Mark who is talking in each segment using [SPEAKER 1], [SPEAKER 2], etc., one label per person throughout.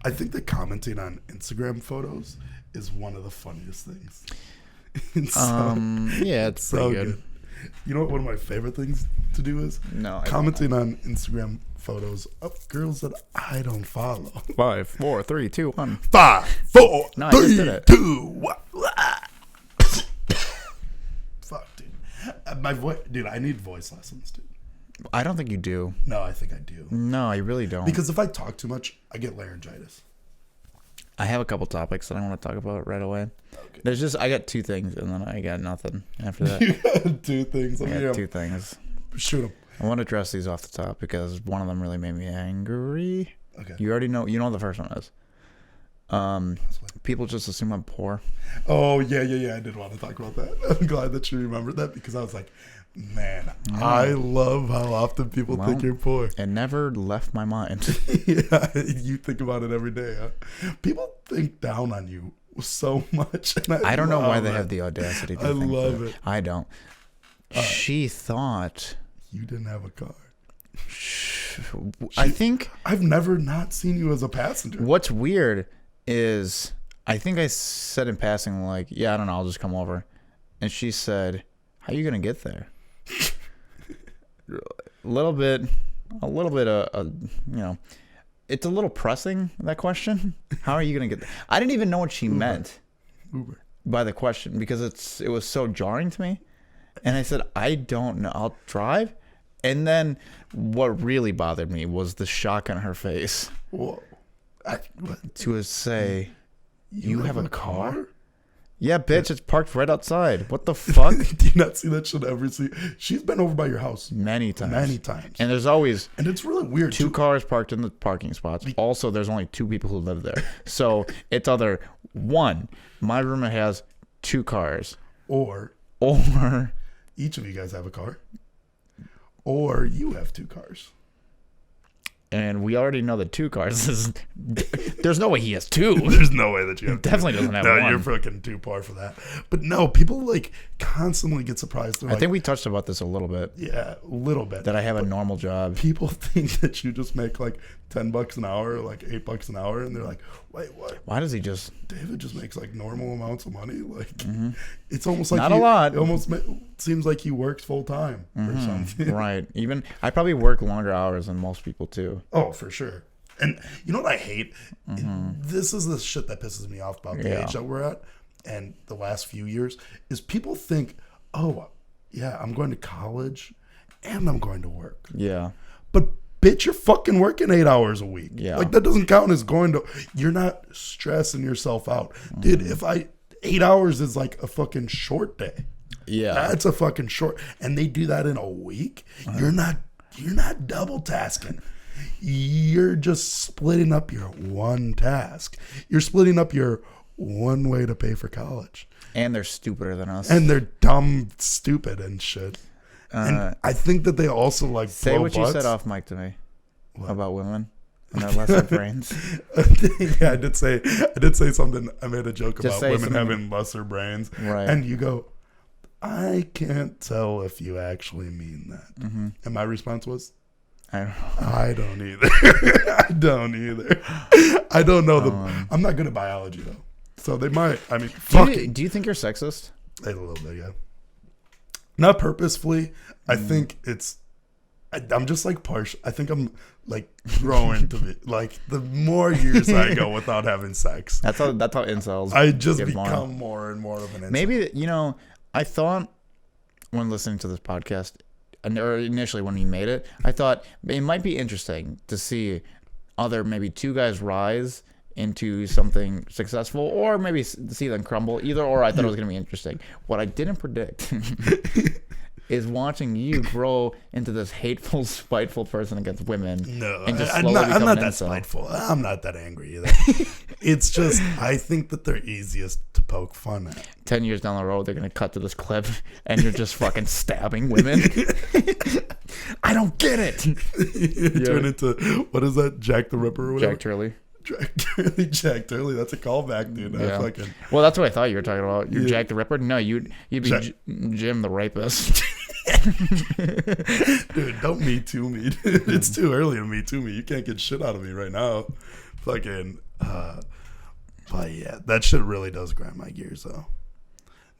[SPEAKER 1] I think that commenting on Instagram photos is one of the funniest things.
[SPEAKER 2] Yeah, it's pretty good.
[SPEAKER 1] You know what one of my favorite things to do is?
[SPEAKER 2] No,
[SPEAKER 1] commenting on Instagram photos of girls that I don't follow.
[SPEAKER 2] 5, 4, 3, 2, 1.
[SPEAKER 1] 5, 4,
[SPEAKER 2] No, I just
[SPEAKER 1] 3,
[SPEAKER 2] did it.
[SPEAKER 1] 2, 1. Fuck, dude. My voice, dude. I need voice lessons, dude.
[SPEAKER 2] I don't think you do.
[SPEAKER 1] No, I think I do.
[SPEAKER 2] No, I really don't.
[SPEAKER 1] Because if I talk too much, I get laryngitis.
[SPEAKER 2] I have a couple topics that I want to talk about right away.
[SPEAKER 1] Okay.
[SPEAKER 2] There's just I got 2 things and then I got nothing after that.
[SPEAKER 1] You got 2 things.
[SPEAKER 2] I got 2 things.
[SPEAKER 1] Shoot them.
[SPEAKER 2] I want to address these off the top because one of them really made me angry.
[SPEAKER 1] Okay.
[SPEAKER 2] You already know. You know what the first one is. People just assume I'm poor.
[SPEAKER 1] Oh yeah. I did want to talk about that. I'm glad that you remembered that because I was like, man, I love how often people think you're poor.
[SPEAKER 2] It never left my mind.
[SPEAKER 1] Yeah, you think about it every day. Huh? People think down on you so much. And
[SPEAKER 2] I don't know why they have the audacity to think
[SPEAKER 1] love
[SPEAKER 2] that.
[SPEAKER 1] it.
[SPEAKER 2] I don't. She thought
[SPEAKER 1] you didn't have a car.
[SPEAKER 2] I think
[SPEAKER 1] I've never not seen you as a passenger.
[SPEAKER 2] what's weird is I think I said in passing like, yeah, I don't know, I'll just come over. And she said, how are you going to get there? a little bit, you know, it's a little pressing, that question. How are you going to get there? I didn't even know what she meant by the question because it was so jarring to me. And I said, I don't know. I'll drive. And then what really bothered me was the shock on her face.
[SPEAKER 1] Whoa.
[SPEAKER 2] To say, you have a car?
[SPEAKER 1] car?
[SPEAKER 2] Yeah, bitch, it's parked right outside. What the fuck?
[SPEAKER 1] Do you not see that shit every She's been over by your house
[SPEAKER 2] Many times.
[SPEAKER 1] And
[SPEAKER 2] there's always
[SPEAKER 1] it's really weird.
[SPEAKER 2] 2 cars parked in the parking spots. Also, there's only 2 people who live there. So it's either 1, my roommate has 2 cars.
[SPEAKER 1] Or each of you guys have a car. Or you have 2 cars.
[SPEAKER 2] And we already know that 2 cars is... There's no way he has 2.
[SPEAKER 1] There's no way that you have 2.
[SPEAKER 2] Definitely doesn't have 1.
[SPEAKER 1] You're fucking too poor for that. But no, people like constantly get surprised.
[SPEAKER 2] I think we touched about this a little bit.
[SPEAKER 1] Yeah, a little bit.
[SPEAKER 2] That I have a normal job.
[SPEAKER 1] People think that you just make like $10 an hour, or like $8 an hour, and they're like, "Wait, what?
[SPEAKER 2] Why does he just?"
[SPEAKER 1] David just makes like normal amounts of money. Like it's almost like
[SPEAKER 2] not a lot.
[SPEAKER 1] It almost seems like he works full time or something.
[SPEAKER 2] Right. Even I probably work longer hours than most people too.
[SPEAKER 1] Oh, for sure. And you know what I hate? This is the shit that pisses me off about the age that we're at, and the last few years is people think, "Oh, yeah, I'm going to college, and I'm going to work."
[SPEAKER 2] Yeah.
[SPEAKER 1] But bitch, you're fucking working 8 hours a week.
[SPEAKER 2] Yeah.
[SPEAKER 1] Like that doesn't count as going to. You're not stressing yourself out, dude. If 8 hours is like a fucking short day.
[SPEAKER 2] Yeah.
[SPEAKER 1] That's a fucking short, and they do that in a week. You're not double tasking. You're just splitting up your one task. You're splitting up your one way to pay for college.
[SPEAKER 2] And they're stupider than us.
[SPEAKER 1] And they're dumb, stupid, and shit. And I think that they also like
[SPEAKER 2] say what
[SPEAKER 1] butts.
[SPEAKER 2] you said off mic to me about women and their lesser brains.
[SPEAKER 1] Yeah, I did say something. I made a joke
[SPEAKER 2] Just
[SPEAKER 1] about women
[SPEAKER 2] something.
[SPEAKER 1] having lesser brains,
[SPEAKER 2] Right?
[SPEAKER 1] And you go, I can't tell if you actually mean that. And my response was, I don't either. I don't either. I don't know I'm not good at biology though, so they might. I mean,
[SPEAKER 2] do you think you're sexist?
[SPEAKER 1] A little bit, yeah. Not purposefully. I think it's. I'm just like partial. I think I'm like growing to be like the more years I go without having sex.
[SPEAKER 2] That's how incels.
[SPEAKER 1] I just
[SPEAKER 2] get
[SPEAKER 1] become more and more of an incel.
[SPEAKER 2] Maybe I thought when listening to this podcast, or initially when we made it, I thought it might be interesting to see other maybe 2 guys rise into something successful, or maybe see them crumble. Either or, I thought it was going to be interesting. What I didn't predict is watching you grow into this hateful, spiteful person against women.
[SPEAKER 1] No,
[SPEAKER 2] and just
[SPEAKER 1] I'm
[SPEAKER 2] slowly
[SPEAKER 1] not that
[SPEAKER 2] incel.
[SPEAKER 1] spiteful. I'm not that angry either. It's just I think that they're easiest to poke fun at.
[SPEAKER 2] 10 years down the road, they're going to cut to this clip and you're just fucking stabbing women. I don't get it.
[SPEAKER 1] You turn into, what is that, Jack the Ripper or whatever?
[SPEAKER 2] Jack Turley.
[SPEAKER 1] Jack Turley. That's a callback, dude.
[SPEAKER 2] Yeah. Well, that's what I thought you were talking about. You're Jack the Ripper? No, you'd be Jim the Rapist.
[SPEAKER 1] Dude, don't Me Too me. It's too early to Me Too me. You can't get shit out of me right now. Fucking, but yeah, that shit really does grind my gears though.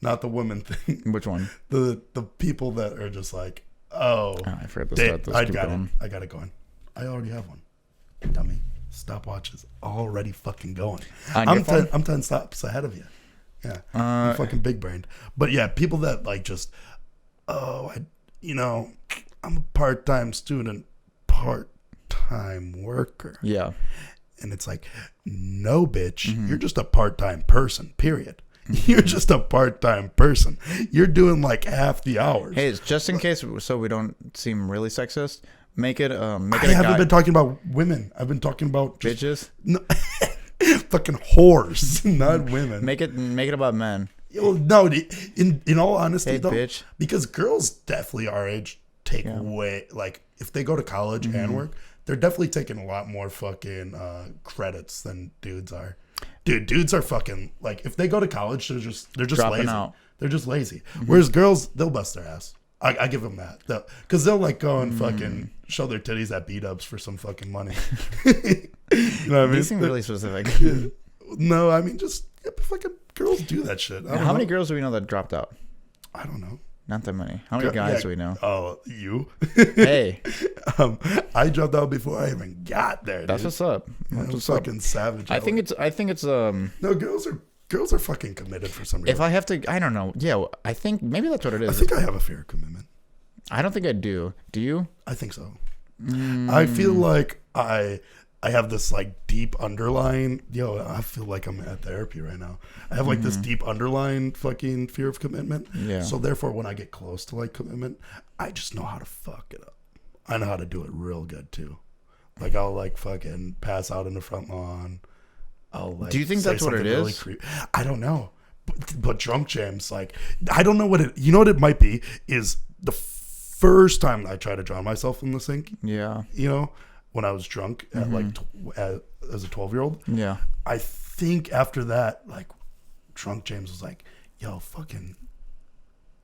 [SPEAKER 1] Not the women thing.
[SPEAKER 2] Which one?
[SPEAKER 1] The people that are just like, oh,
[SPEAKER 2] I forgot to start this.
[SPEAKER 1] I got it going. I already have one. Dummy. Stopwatch is already fucking going. I'm 10 stops ahead of you. Yeah. I'm fucking big brained. But yeah, people that like just, I'm a part-time student, part-time worker.
[SPEAKER 2] Yeah.
[SPEAKER 1] And it's like, no, bitch, you're just a part-time person, period. You're just a part-time person. You're doing like half the hours.
[SPEAKER 2] Hey, just in case, so we don't seem really sexist, make it
[SPEAKER 1] I haven't been talking about women. I've been talking about
[SPEAKER 2] bitches.
[SPEAKER 1] No, fucking whores, not women.
[SPEAKER 2] Make it about men.
[SPEAKER 1] No, in all honesty,
[SPEAKER 2] hey,
[SPEAKER 1] though,
[SPEAKER 2] bitch.
[SPEAKER 1] Because girls definitely our age take way, like if they go to college and work, they're definitely taking a lot more fucking credits than dudes are. Dude, dudes are fucking like if they go to college, they're just
[SPEAKER 2] dropping
[SPEAKER 1] lazy.
[SPEAKER 2] out.
[SPEAKER 1] They're just lazy. Whereas girls, they'll bust their ass. I give them that because they'll like go and fucking show their titties at B-dubs for some fucking money. You know what I mean?
[SPEAKER 2] You seem really specific.
[SPEAKER 1] No, I mean just fucking girls do that shit.
[SPEAKER 2] How many girls do we know that dropped out?
[SPEAKER 1] I don't know.
[SPEAKER 2] Not that many. How many guys do we know?
[SPEAKER 1] Oh, you?
[SPEAKER 2] Hey.
[SPEAKER 1] I dropped out before I even got there.
[SPEAKER 2] That's what's up.
[SPEAKER 1] That's what's fucking savage.
[SPEAKER 2] I think it's
[SPEAKER 1] No, girls are fucking committed for some reason.
[SPEAKER 2] If I have to, I don't know. Yeah, I think maybe that's what it is.
[SPEAKER 1] I think I have a fear of commitment.
[SPEAKER 2] I don't think I do. Do you?
[SPEAKER 1] I think so. I feel like I have this like deep underlying. I feel like I'm at therapy right now. I have like this deep underlying fucking fear of commitment.
[SPEAKER 2] Yeah.
[SPEAKER 1] So therefore, when I get close to like commitment, I just know how to fuck it up. I know how to do it real good too. Like I'll like fucking pass out in the front lawn. I'll like.
[SPEAKER 2] Do you think that's what it is?
[SPEAKER 1] Really I don't know. But drunk jams, like I don't know what it. You know what it might be is the first time I tried to drown myself in the sink.
[SPEAKER 2] Yeah.
[SPEAKER 1] When I was drunk at like as a 12-year-old.
[SPEAKER 2] Yeah.
[SPEAKER 1] I think after that, like drunk James was like, "Yo, fucking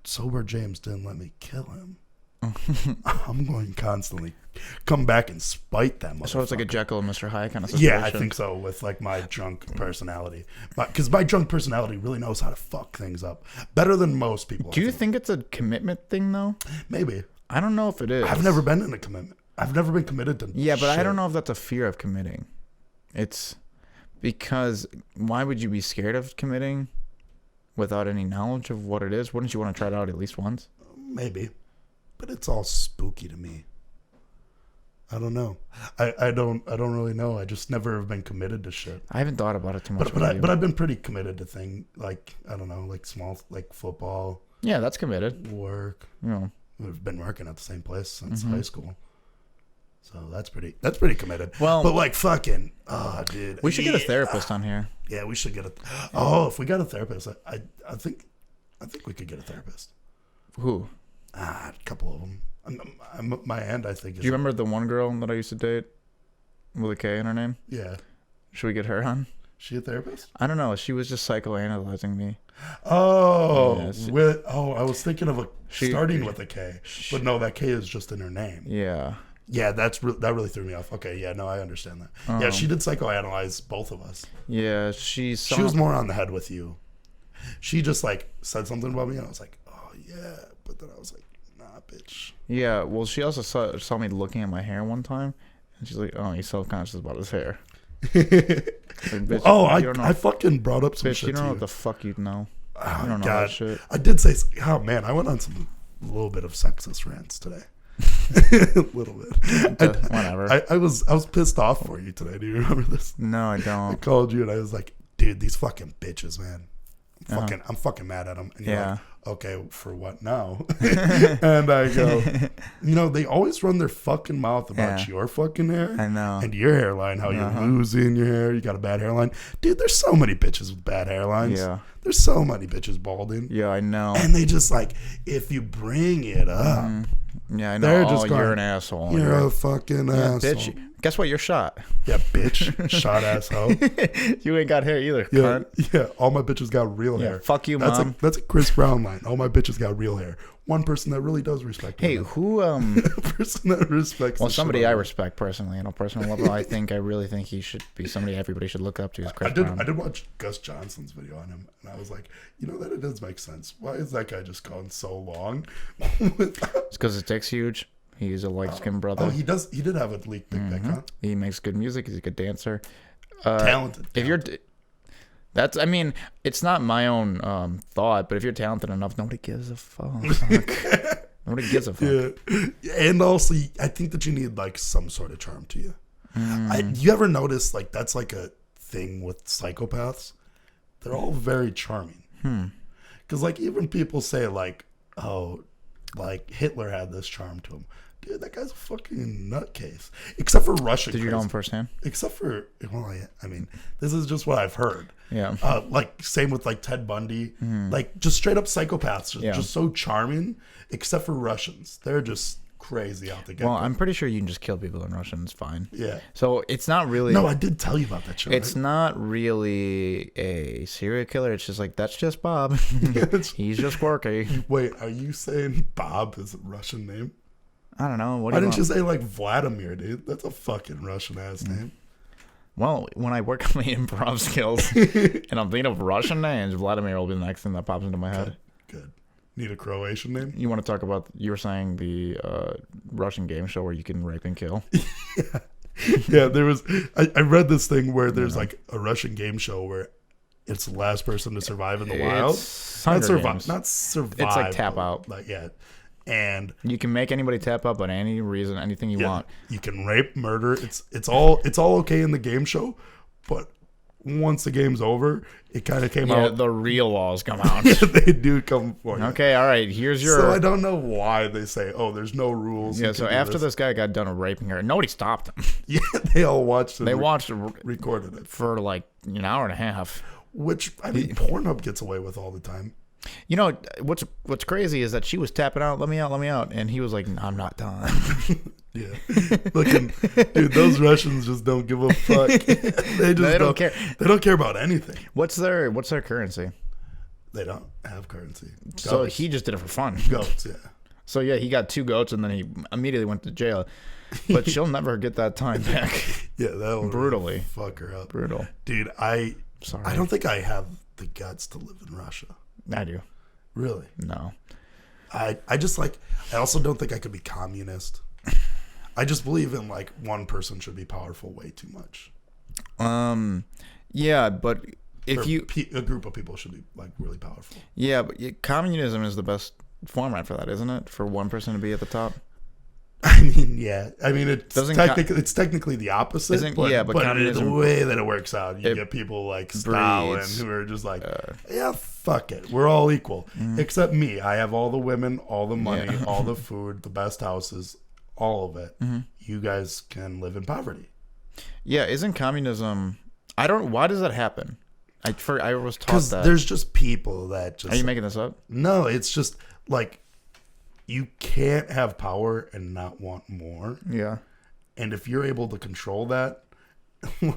[SPEAKER 1] sober James didn't let me kill him. I'm going to constantly come back and spite that motherfucker."
[SPEAKER 2] So it's like a Jekyll and Mr. Hyde kind of situation.
[SPEAKER 1] Yeah, I think so with like my drunk personality. Because my drunk personality really knows how to fuck things up better than most people.
[SPEAKER 2] Do you think it's a commitment thing though?
[SPEAKER 1] Maybe.
[SPEAKER 2] I don't know if it is.
[SPEAKER 1] I've never been in a commitment. I've never been committed to
[SPEAKER 2] Yeah, but
[SPEAKER 1] shit.
[SPEAKER 2] I don't know if that's a fear of committing. It's because why would you be scared of committing without any knowledge of what it is? Wouldn't you want to try it out at least once?
[SPEAKER 1] Maybe. But it's all spooky to me. I don't know. I don't really know. I just never have been committed to shit.
[SPEAKER 2] I haven't thought about it too much.
[SPEAKER 1] But I've been pretty committed to things like I don't know, like small like football.
[SPEAKER 2] Yeah, that's committed.
[SPEAKER 1] Work.
[SPEAKER 2] Yeah.
[SPEAKER 1] We've been working at the same place since high school. So that's pretty committed.
[SPEAKER 2] Well,
[SPEAKER 1] but like fucking, dude,
[SPEAKER 2] we should get a therapist on here.
[SPEAKER 1] Yeah, we should get if we got a therapist, I think we could get a therapist.
[SPEAKER 2] Who?
[SPEAKER 1] A couple of them. My aunt, I think.
[SPEAKER 2] Do you remember the one girl that I used to date with a K in her name?
[SPEAKER 1] Yeah.
[SPEAKER 2] Should we get her on?
[SPEAKER 1] She a therapist?
[SPEAKER 2] I don't know. She was just psychoanalyzing me.
[SPEAKER 1] Oh, I was thinking of starting with a K, but no, that K is just in her name.
[SPEAKER 2] Yeah.
[SPEAKER 1] Yeah, that really threw me off. Okay, yeah, no, I understand that. Yeah, she did psychoanalyze both of us.
[SPEAKER 2] Yeah, she
[SPEAKER 1] was more on the head with you. She just like said something about me, and I was like, oh yeah, but then I was like, nah, bitch.
[SPEAKER 2] Yeah, well, she also saw me looking at my hair one time, and she's like, oh, he's self-conscious about his hair. Like, bitch,
[SPEAKER 1] I fucking brought up some
[SPEAKER 2] bitch,
[SPEAKER 1] shit.
[SPEAKER 2] You don't
[SPEAKER 1] to
[SPEAKER 2] know
[SPEAKER 1] you.
[SPEAKER 2] What the fuck you know.
[SPEAKER 1] Oh,
[SPEAKER 2] you don't know
[SPEAKER 1] God.
[SPEAKER 2] that shit.
[SPEAKER 1] I did say, oh man, I went on a little bit of sexist rants today. A little bit.
[SPEAKER 2] Whatever.
[SPEAKER 1] I was pissed off for you today. Do you remember this?
[SPEAKER 2] No, I don't.
[SPEAKER 1] I called you and I was like, dude, these fucking bitches, man. I'm fucking mad at them. And you're like, okay, for what now? And I go, they always run their fucking mouth about your fucking hair.
[SPEAKER 2] I know.
[SPEAKER 1] And your hairline, how you're losing your hair. You got a bad hairline. Dude, there's so many bitches with bad hairlines.
[SPEAKER 2] Yeah.
[SPEAKER 1] There's so many bitches balding.
[SPEAKER 2] Yeah, I know.
[SPEAKER 1] And they just like, if you bring it up.
[SPEAKER 2] Yeah, I know.
[SPEAKER 1] They're just going,
[SPEAKER 2] you're an asshole.
[SPEAKER 1] You're a fucking asshole.
[SPEAKER 2] Bitch. Guess what? You're shot.
[SPEAKER 1] Yeah, bitch. Shot asshole.
[SPEAKER 2] You ain't got hair either.
[SPEAKER 1] Yeah, yeah. All my bitches got real hair.
[SPEAKER 2] Fuck you, Mom.
[SPEAKER 1] That's a Chris Brown line. All my bitches got real hair. one person that really does respect.
[SPEAKER 2] Hey, who?
[SPEAKER 1] A person that respects.
[SPEAKER 2] Well, somebody I respect personally, on a personal level. I really think he should be somebody everybody should look up to. Is Chris Brown.
[SPEAKER 1] I did watch Gus Johnson's video on him, and I was like, that it does make sense. Why is that guy just gone so long?
[SPEAKER 2] It's because his dick's huge. He's a light-skinned brother.
[SPEAKER 1] Oh, he does. He did have a leaked dick pic, huh?
[SPEAKER 2] He makes good music. He's a good dancer.
[SPEAKER 1] Talented.
[SPEAKER 2] If you're, that's. I mean, it's not my own thought, but if you're talented enough, nobody gives a fuck. Nobody gives a fuck.
[SPEAKER 1] Yeah, and also, I think that you need like some sort of charm to you. You ever notice like that's like a thing with psychopaths? They're all very charming. Because like even people say like, oh, like Hitler had this charm to him. Dude, that guy's a fucking nutcase. Except for Russian.
[SPEAKER 2] Did you know him firsthand?
[SPEAKER 1] Except for, well, I mean, this is just what I've heard.
[SPEAKER 2] Yeah.
[SPEAKER 1] Like, same with, like, Ted Bundy. Like, just straight up psychopaths. Just so charming. Except for Russians. They're just crazy out the gate.
[SPEAKER 2] Well, I'm pretty sure you can just kill people in Russia and it's fine.
[SPEAKER 1] Yeah.
[SPEAKER 2] So, it's not really...
[SPEAKER 1] No, I did tell you about that show.
[SPEAKER 2] It's not really a serial killer. It's just like, that's just Bob. He's just quirky.
[SPEAKER 1] Wait, are you saying Bob is a Russian name?
[SPEAKER 2] I don't know.
[SPEAKER 1] Why didn't you say like Vladimir, dude? That's a fucking Russian ass name.
[SPEAKER 2] Well, when I work on my improv skills and I'm thinking of Russian names, Vladimir will be the next thing that pops into my head.
[SPEAKER 1] Good. Need a Croatian name?
[SPEAKER 2] You want to talk about, you were saying the Russian game show where you can rape and kill?
[SPEAKER 1] Yeah, there was, I read this thing where there's like a Russian game show where it's the last person to survive in the wild. Not survive.
[SPEAKER 2] It's like tap out.
[SPEAKER 1] Like, yeah. And
[SPEAKER 2] you can make anybody tap up at any reason, anything you want.
[SPEAKER 1] You can rape, murder. It's all okay in the game show, but once the game's over, it kind of came out.
[SPEAKER 2] Yeah, the real laws come out.
[SPEAKER 1] They do come for you.
[SPEAKER 2] Okay, all right. Here's your.
[SPEAKER 1] So I don't know why they say, "Oh, there's no rules."
[SPEAKER 2] Yeah. So after this guy got done raping her, nobody stopped him.
[SPEAKER 1] Yeah, they all watched it.
[SPEAKER 2] They
[SPEAKER 1] recorded it
[SPEAKER 2] for like an hour and a half.
[SPEAKER 1] Which I mean, Pornhub gets away with all the time.
[SPEAKER 2] You know what's crazy is that she was tapping out, let me out, and he was like, I'm not done.
[SPEAKER 1] Yeah, dude, those Russians just don't give a fuck. They don't care. They don't care about anything.
[SPEAKER 2] What's their currency?
[SPEAKER 1] They don't have currency. Goats.
[SPEAKER 2] So he just did it for fun.
[SPEAKER 1] Goats, yeah.
[SPEAKER 2] So yeah, he got 2 goats and then he immediately went to jail. But she'll never get that time back.
[SPEAKER 1] Yeah, that will
[SPEAKER 2] brutally
[SPEAKER 1] really fuck her up.
[SPEAKER 2] Brutal,
[SPEAKER 1] dude. I don't think I have the guts to live in Russia.
[SPEAKER 2] I do.
[SPEAKER 1] Really?
[SPEAKER 2] No.
[SPEAKER 1] I just like, I also don't think I could be communist. I just believe in like one person should be powerful way too much.
[SPEAKER 2] Yeah, but if
[SPEAKER 1] a group of people should be like really powerful.
[SPEAKER 2] Yeah, but communism is the best format for that, isn't it? For one person to be at the top.
[SPEAKER 1] I mean, yeah. I mean, it's technically the opposite. But
[SPEAKER 2] communism,
[SPEAKER 1] the way that it works out, you get people like Stalin who are just like, yeah, fuck it. We're all equal. Except me. I have all the women, all the money, all the food, the best houses, all of it. You guys can live in poverty.
[SPEAKER 2] Yeah, isn't communism... why does that happen? I was taught that.
[SPEAKER 1] Because there's just people that just...
[SPEAKER 2] Are you making this up?
[SPEAKER 1] No, it's just like... You can't have power and not want more.
[SPEAKER 2] Yeah.
[SPEAKER 1] And if you're able to control that,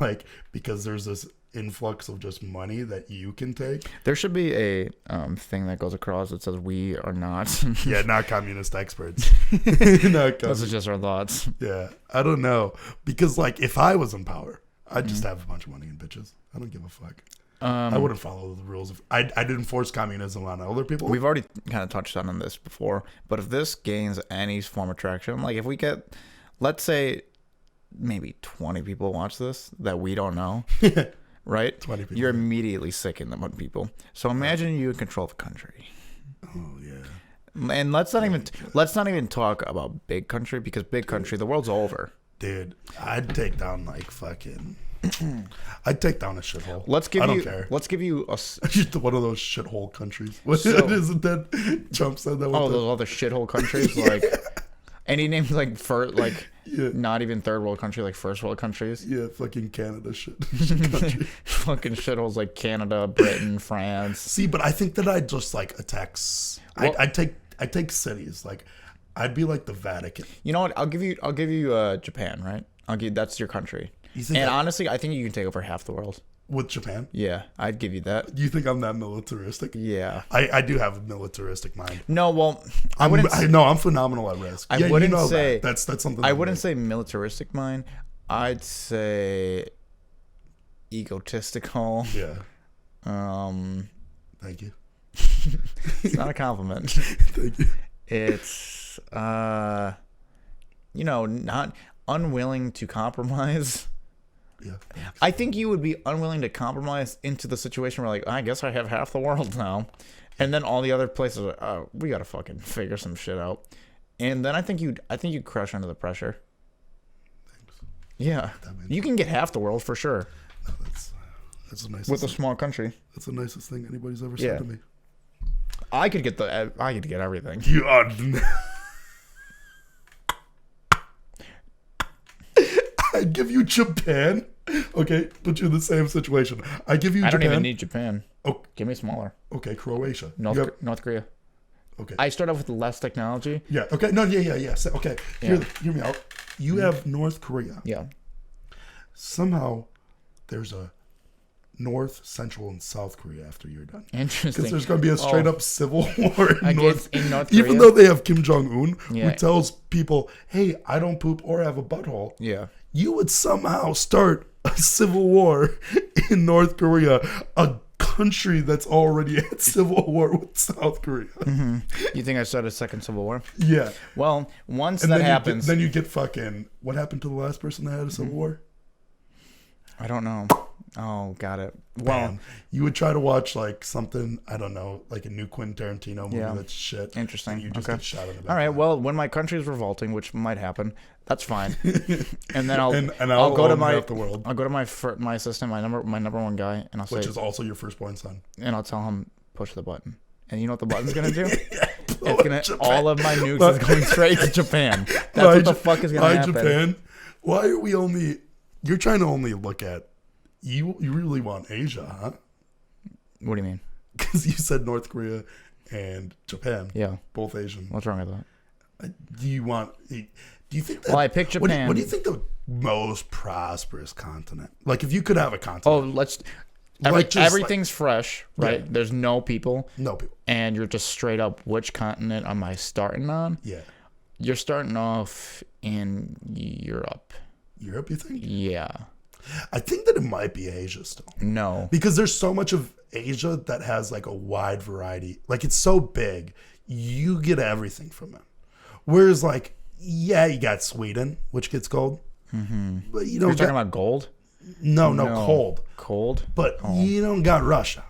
[SPEAKER 1] like, because there's this influx of just money that you can take.
[SPEAKER 2] There should be a thing that goes across that says we are not.
[SPEAKER 1] Yeah, not communist experts.
[SPEAKER 2] Those are just our thoughts.
[SPEAKER 1] Yeah. I don't know. Because, like, if I was in power, I'd just have a bunch of money and bitches. I don't give a fuck. I wouldn't follow the rules. I didn't force communism on other people.
[SPEAKER 2] We've already kind of touched on this before, but if this gains any form of traction, like if we get, let's say, maybe 20 people watch this that we don't know, right?
[SPEAKER 1] 20 people.
[SPEAKER 2] You're immediately sicking them with people. So imagine you control the country.
[SPEAKER 1] Oh yeah.
[SPEAKER 2] And let's not even talk about big country, because big country, the world's over.
[SPEAKER 1] Dude, I'd take down like fucking. I'd take down a shithole.
[SPEAKER 2] I don't care. Let's give you
[SPEAKER 1] one of those shithole countries. Isn't that Trump said that?
[SPEAKER 2] Oh, those other shithole countries, like, and he named like not even third world country, like first world countries.
[SPEAKER 1] Yeah, fucking Canada shit.
[SPEAKER 2] Fucking shitholes like Canada, Britain, France.
[SPEAKER 1] See, but I think that I'd just like attack. I'd take cities. Like, I'd be like the Vatican.
[SPEAKER 2] You know what? I'll give you Japan, right? That's your country. And honestly, I think you can take over half the world.
[SPEAKER 1] With Japan?
[SPEAKER 2] Yeah, I'd give you that.
[SPEAKER 1] Do you think I'm that militaristic?
[SPEAKER 2] Yeah.
[SPEAKER 1] I do have a militaristic mind.
[SPEAKER 2] No, well,
[SPEAKER 1] I'm phenomenal at risk.
[SPEAKER 2] I wouldn't say
[SPEAKER 1] that's something.
[SPEAKER 2] I wouldn't say militaristic mind. I'd say egotistical.
[SPEAKER 1] Yeah. Thank you.
[SPEAKER 2] It's not a compliment.
[SPEAKER 1] Thank you.
[SPEAKER 2] It's not unwilling to compromise.
[SPEAKER 1] Yeah.
[SPEAKER 2] I think you would be unwilling to compromise into the situation where, like, I guess I have half the world now. And then all the other places are, oh, we got to fucking figure some shit out. And then I think you'd crush under the pressure.
[SPEAKER 1] Thanks.
[SPEAKER 2] Yeah. You can get half the world for sure.
[SPEAKER 1] No, that's the nicest
[SPEAKER 2] with a small country.
[SPEAKER 1] That's the nicest thing anybody's ever said to me.
[SPEAKER 2] I could get everything.
[SPEAKER 1] You are. I'd give you Japan. Okay, put you in the same situation. I give you Japan.
[SPEAKER 2] I don't even need Japan.
[SPEAKER 1] Oh,
[SPEAKER 2] give me smaller.
[SPEAKER 1] Okay, Croatia.
[SPEAKER 2] North Korea.
[SPEAKER 1] Okay.
[SPEAKER 2] I start off with less technology.
[SPEAKER 1] Yeah. Okay. No. Yeah. So, okay. Hear me out. You have North Korea.
[SPEAKER 2] Yeah.
[SPEAKER 1] Somehow, there's a North, Central, and South Korea after you're done.
[SPEAKER 2] Interesting.
[SPEAKER 1] Because there's going to be a straight up civil war in North
[SPEAKER 2] Korea.
[SPEAKER 1] Even though they have Kim Jong-un, who tells people, hey, I don't poop or have a butthole.
[SPEAKER 2] Yeah.
[SPEAKER 1] You would somehow start a civil war in North Korea, a country that's already at civil war with South Korea.
[SPEAKER 2] Mm-hmm. You think I started a second civil war?
[SPEAKER 1] Yeah.
[SPEAKER 2] Well, once that happens...
[SPEAKER 1] Then you get fucking... What happened to the last person that had a civil war?
[SPEAKER 2] I don't know. Oh, got it.
[SPEAKER 1] Well, man, you would try to watch like something, I don't know, like a new Quentin Tarantino movie that's shit.
[SPEAKER 2] Interesting.
[SPEAKER 1] And you just get shot in the back.
[SPEAKER 2] All right. Well, when my country is revolting, which might happen, that's fine. And then I'll go to my my assistant, my number one guy, and I'll say,
[SPEAKER 1] which is also your firstborn son,
[SPEAKER 2] and I'll tell him push the button. And you know what the button's gonna do? It's gonna all of my nukes is going straight to Japan. That's what the fuck is gonna happen.
[SPEAKER 1] Japan? Why are we only? You're trying to only look at. You really want Asia, huh?
[SPEAKER 2] What do you mean?
[SPEAKER 1] Because you said North Korea and Japan.
[SPEAKER 2] Yeah.
[SPEAKER 1] Both Asian.
[SPEAKER 2] What's wrong with that?
[SPEAKER 1] Do you think that...
[SPEAKER 2] Well, I picked Japan.
[SPEAKER 1] What do you think the most prosperous continent? Like, if you could have a continent.
[SPEAKER 2] Oh, everything's fresh, right? Yeah. There's no people.
[SPEAKER 1] No people.
[SPEAKER 2] And you're just straight up, which continent am I starting on?
[SPEAKER 1] Yeah.
[SPEAKER 2] You're starting off in Europe.
[SPEAKER 1] Europe, you think?
[SPEAKER 2] Yeah.
[SPEAKER 1] I think that it might be Asia still.
[SPEAKER 2] No.
[SPEAKER 1] Because there's so much of Asia that has like a wide variety. Like it's so big, you get everything from it. Whereas like, yeah, you got Sweden, which gets gold.
[SPEAKER 2] Mm-hmm.
[SPEAKER 1] But
[SPEAKER 2] you're talking about gold?
[SPEAKER 1] No, cold.
[SPEAKER 2] Cold?
[SPEAKER 1] But you don't got Russia.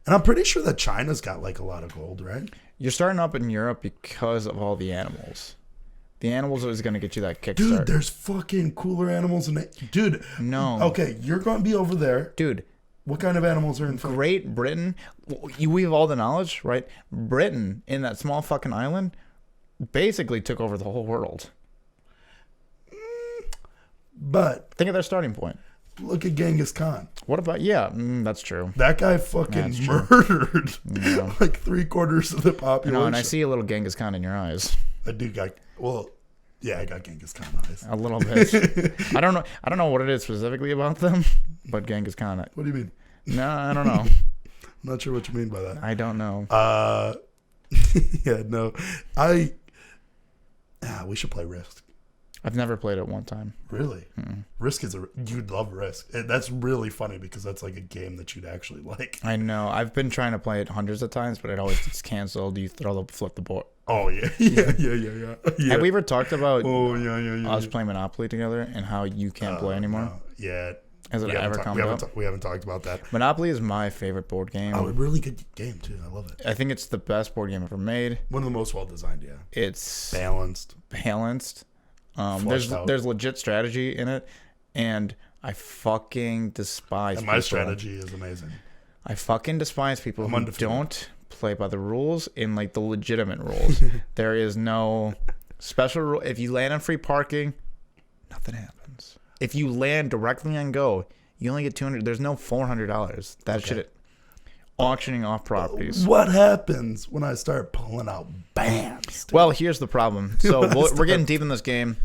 [SPEAKER 1] And I'm pretty sure that China's got like a lot of gold, right?
[SPEAKER 2] You're starting up in Europe because of all the animals. The animals is going to get you that kickstart.
[SPEAKER 1] Dude, there's fucking cooler animals in it. Dude.
[SPEAKER 2] No.
[SPEAKER 1] Okay, you're going to be over there.
[SPEAKER 2] Dude.
[SPEAKER 1] What kind of animals are in
[SPEAKER 2] Great Britain? We have all the knowledge, right? Britain, in that small fucking island, basically took over the whole world.
[SPEAKER 1] But.
[SPEAKER 2] Think of their starting point.
[SPEAKER 1] Look at Genghis Khan.
[SPEAKER 2] What about, that's true.
[SPEAKER 1] That guy fucking murdered like 3/4 of the population.
[SPEAKER 2] And I see a little Genghis Khan in your eyes.
[SPEAKER 1] I do got, I got Genghis Khan eyes.
[SPEAKER 2] A little bit. I don't know what it is specifically about them, but Genghis Khan.
[SPEAKER 1] What do you mean?
[SPEAKER 2] No, I don't know.
[SPEAKER 1] I'm not sure what you mean by that.
[SPEAKER 2] I don't know.
[SPEAKER 1] Yeah, no. We should play Risk.
[SPEAKER 2] I've never played it one time.
[SPEAKER 1] Really?
[SPEAKER 2] Mm-mm.
[SPEAKER 1] Risk you'd love Risk. That's really funny because that's like a game that you'd actually like.
[SPEAKER 2] I know. I've been trying to play it hundreds of times, but it always gets canceled. You flip the board.
[SPEAKER 1] Oh, yeah. Yeah.
[SPEAKER 2] Have we ever talked about us
[SPEAKER 1] yeah.
[SPEAKER 2] playing Monopoly together and how you can't play anymore?
[SPEAKER 1] No. Yeah.
[SPEAKER 2] Has it ever come up?
[SPEAKER 1] We haven't talked about that.
[SPEAKER 2] Monopoly is my favorite board game.
[SPEAKER 1] Oh, a really good game, too. I love it.
[SPEAKER 2] I think it's the best board game ever made.
[SPEAKER 1] One of the most well-designed, yeah.
[SPEAKER 2] It's
[SPEAKER 1] balanced.
[SPEAKER 2] There's legit strategy in it, and I fucking despise
[SPEAKER 1] and my strategy is amazing.
[SPEAKER 2] I fucking despise people who don't play by the rules in like the legitimate rules. There is no special rule. If you land on free parking, nothing happens. If you land directly on go, you only get $200. There's no $400. That shit. Auctioning off properties.
[SPEAKER 1] What happens when I start pulling out bans?
[SPEAKER 2] Well, here's the problem. So we're getting deep in this game.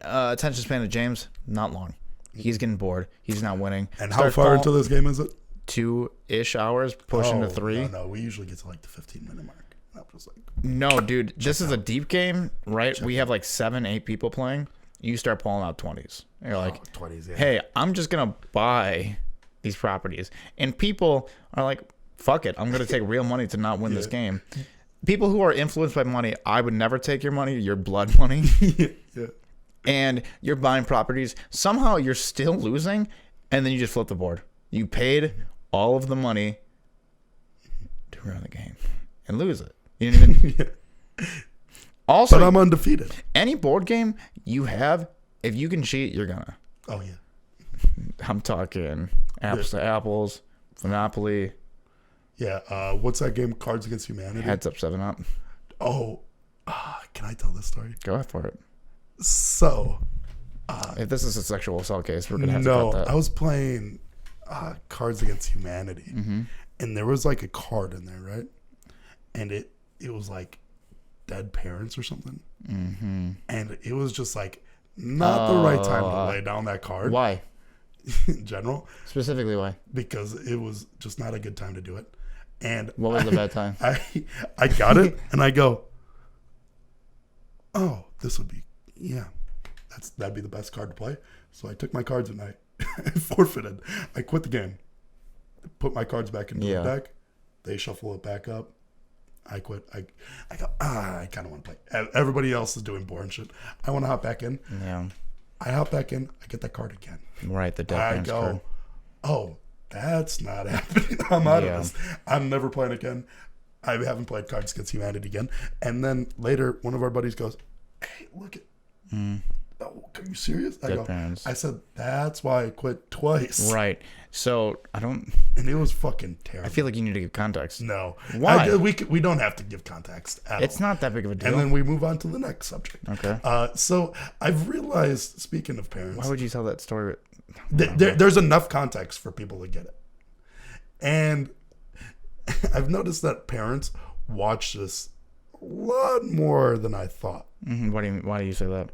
[SPEAKER 2] Attention span of James, not long. He's getting bored. He's not winning.
[SPEAKER 1] And how far into this game is it?
[SPEAKER 2] 2-ish hours, pushing to 3.
[SPEAKER 1] No, we usually get to like the 15-minute mark. I was like,
[SPEAKER 2] no, dude, this is a deep game, right? We have like 7-8 people playing. You start pulling out 20s. You're like,
[SPEAKER 1] 20s, yeah.
[SPEAKER 2] Hey, I'm just gonna buy these properties, and people are like, fuck it, I'm gonna take real money to not win this game. People who are influenced by money, I would never take your money, your blood money.
[SPEAKER 1] Yeah.
[SPEAKER 2] And you're buying properties. Somehow you're still losing, and then you just flip the board. You paid all of the money to run the game and lose it. You didn't even. Also,
[SPEAKER 1] but I'm undefeated.
[SPEAKER 2] Any board game you have, if you can cheat, you're gonna.
[SPEAKER 1] Oh yeah.
[SPEAKER 2] I'm talking apples to apples, Monopoly.
[SPEAKER 1] Yeah. What's that game? Cards Against Humanity.
[SPEAKER 2] Heads Up, 7-Up.
[SPEAKER 1] Oh, can I tell this story?
[SPEAKER 2] Go for it.
[SPEAKER 1] So,
[SPEAKER 2] if this is a sexual assault case, we're gonna have to cut that.
[SPEAKER 1] I was playing Cards Against Humanity, and there was like a card in there, right? And it was like dead parents or something, and it was just like not the right time to lay down that card.
[SPEAKER 2] Why?
[SPEAKER 1] In general,
[SPEAKER 2] specifically why?
[SPEAKER 1] Because it was just not a good time to do it. And
[SPEAKER 2] what was the bad time?
[SPEAKER 1] I got it, and I go, oh, this would be. Yeah, that'd be the best card to play. So I took my cards and I forfeited. I quit the game. Put my cards back into the deck. They shuffle it back up. I quit. I go, I kind of want to play. Everybody else is doing boring shit. I want to hop back in.
[SPEAKER 2] Yeah.
[SPEAKER 1] I hop back in. I get that card again.
[SPEAKER 2] Right, the deck.
[SPEAKER 1] I go, card. Oh, that's not happening. I'm out of this. I'm never playing again. I haven't played Cards Against Humanity again. And then later, one of our buddies goes, hey, look at. Oh, are you serious? I said, that's why I quit twice.
[SPEAKER 2] Right. So I don't.
[SPEAKER 1] And it was fucking terrible.
[SPEAKER 2] I feel like you need to give context.
[SPEAKER 1] No.
[SPEAKER 2] Why?
[SPEAKER 1] We don't have to give context at
[SPEAKER 2] It's
[SPEAKER 1] all.
[SPEAKER 2] not that big of a deal.
[SPEAKER 1] And then we move on to the next subject.
[SPEAKER 2] Okay.
[SPEAKER 1] So I've realized, speaking of parents.
[SPEAKER 2] Why would you tell that story?
[SPEAKER 1] There's enough context for people to get it. And I've noticed that parents watch this a lot more than I thought.
[SPEAKER 2] Why do you say that?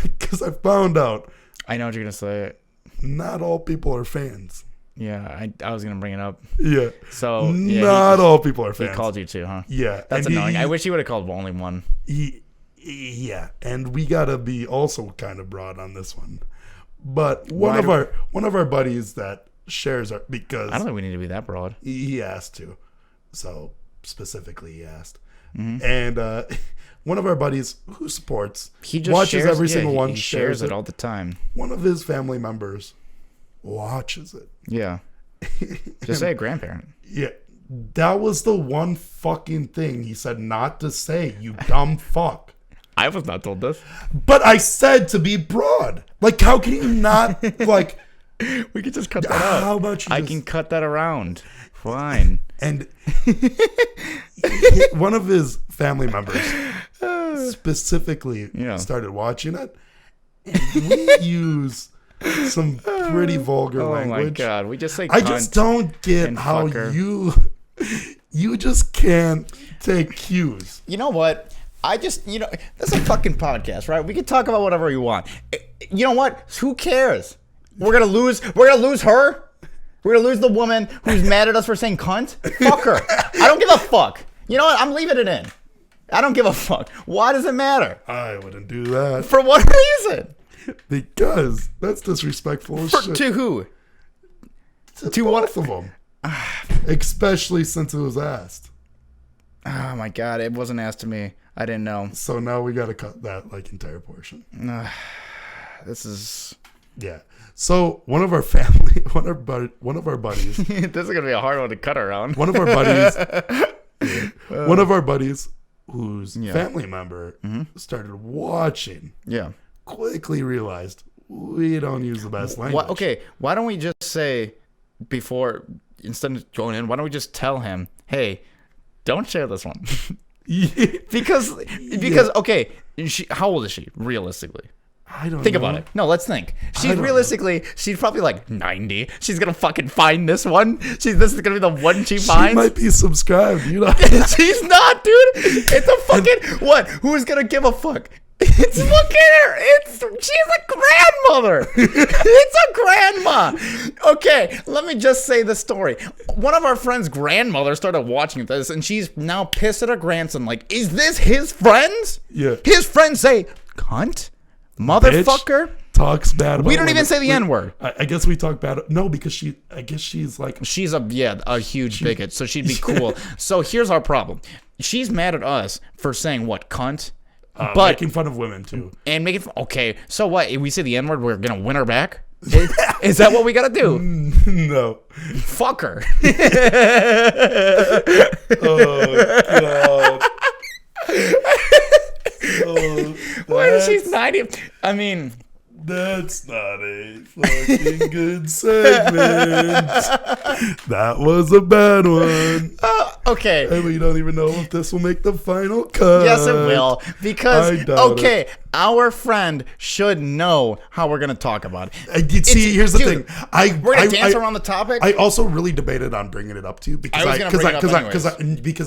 [SPEAKER 1] Because I found out.
[SPEAKER 2] I know what you're going to say.
[SPEAKER 1] Not all people are fans.
[SPEAKER 2] Yeah, I was going to bring it up.
[SPEAKER 1] Yeah.
[SPEAKER 2] So
[SPEAKER 1] not all people are fans.
[SPEAKER 2] He called you too, huh?
[SPEAKER 1] Yeah.
[SPEAKER 2] That's annoying. I wish he would have called only one.
[SPEAKER 1] Yeah. And we got to be also kind of broad on this one. But one of our buddies that shares because
[SPEAKER 2] I don't think we need to be that broad.
[SPEAKER 1] He asked to. So specifically he asked. And one of our buddies who supports,
[SPEAKER 2] he just
[SPEAKER 1] watches every single one.
[SPEAKER 2] He shares it all the time.
[SPEAKER 1] One of his family members watches it.
[SPEAKER 2] Yeah. Just say a grandparent.
[SPEAKER 1] Yeah. That was the one fucking thing he said not to say, you dumb fuck.
[SPEAKER 2] I was not told this.
[SPEAKER 1] But I said to be broad. Like, how can you not, like...
[SPEAKER 2] We could just cut that out.
[SPEAKER 1] How about you
[SPEAKER 2] I can cut that around. Fine.
[SPEAKER 1] And one of his family members specifically started watching it. And we use some pretty vulgar language.
[SPEAKER 2] Oh my God. We just say cunt.
[SPEAKER 1] I just don't get how you just can't take cues.
[SPEAKER 2] You know what? this is a fucking podcast, right? We can talk about whatever you want. You know what? Who cares? We're gonna lose her. We're gonna lose the woman who's mad at us for saying cunt. Fuck her. I don't give a fuck. You know what? I'm leaving it in. I don't give a fuck. Why does it matter?
[SPEAKER 1] I wouldn't do that.
[SPEAKER 2] For what reason?
[SPEAKER 1] Because that's disrespectful as shit.
[SPEAKER 2] To who?
[SPEAKER 1] To both of them. Especially since it was asked.
[SPEAKER 2] Oh my God. It wasn't asked to me. I didn't know.
[SPEAKER 1] So now we gotta cut that entire portion.
[SPEAKER 2] This is...
[SPEAKER 1] Yeah. So one of our family, one of our buddies.
[SPEAKER 2] This is gonna be a hard one to cut around.
[SPEAKER 1] One of our buddies, whose family member started watching.
[SPEAKER 2] Yeah.
[SPEAKER 1] Quickly realized we don't use the best language.
[SPEAKER 2] Okay. Why don't we just say instead of going in? Why don't we just tell him, hey, don't share this one? because okay, how old is she realistically?
[SPEAKER 1] I don't
[SPEAKER 2] think
[SPEAKER 1] know.
[SPEAKER 2] about it. No, let's think. She's probably like 90. She's gonna fucking find this one. This is gonna be the one she finds.
[SPEAKER 1] She might be subscribed.
[SPEAKER 2] She's not, dude. It's a fucking what? Who's gonna give a fuck? It's look at her. She's a grandmother. It's a grandma. Okay, let me just say the story. One of our friends' grandmother started watching this, and she's now pissed at her grandson. Like, is this his friends?
[SPEAKER 1] Yeah.
[SPEAKER 2] His friends say, "Cunt, motherfucker."
[SPEAKER 1] Bitch talks bad about
[SPEAKER 2] We don't even say the N-word.
[SPEAKER 1] I guess we talk bad. No, because she's like.
[SPEAKER 2] She's a huge bigot, so she'd be cool. So here's our problem. She's mad at us for saying what, cunt?
[SPEAKER 1] But making fun of women too.
[SPEAKER 2] And making okay, so what? If we say the N-word, we're gonna win her back? Is that what we gotta do?
[SPEAKER 1] No.
[SPEAKER 2] Fuck her.
[SPEAKER 1] Oh, God.
[SPEAKER 2] When she's 90. I mean,
[SPEAKER 1] that's not a fucking good segment. That was a bad one.
[SPEAKER 2] Okay.
[SPEAKER 1] And we don't even know if this will make the final cut.
[SPEAKER 2] Yes, it will. Because, okay, our friend should know how we're going to talk about it.
[SPEAKER 1] Here's the thing.
[SPEAKER 2] We're going to dance around the topic.
[SPEAKER 1] I also really debated on bringing it up to you because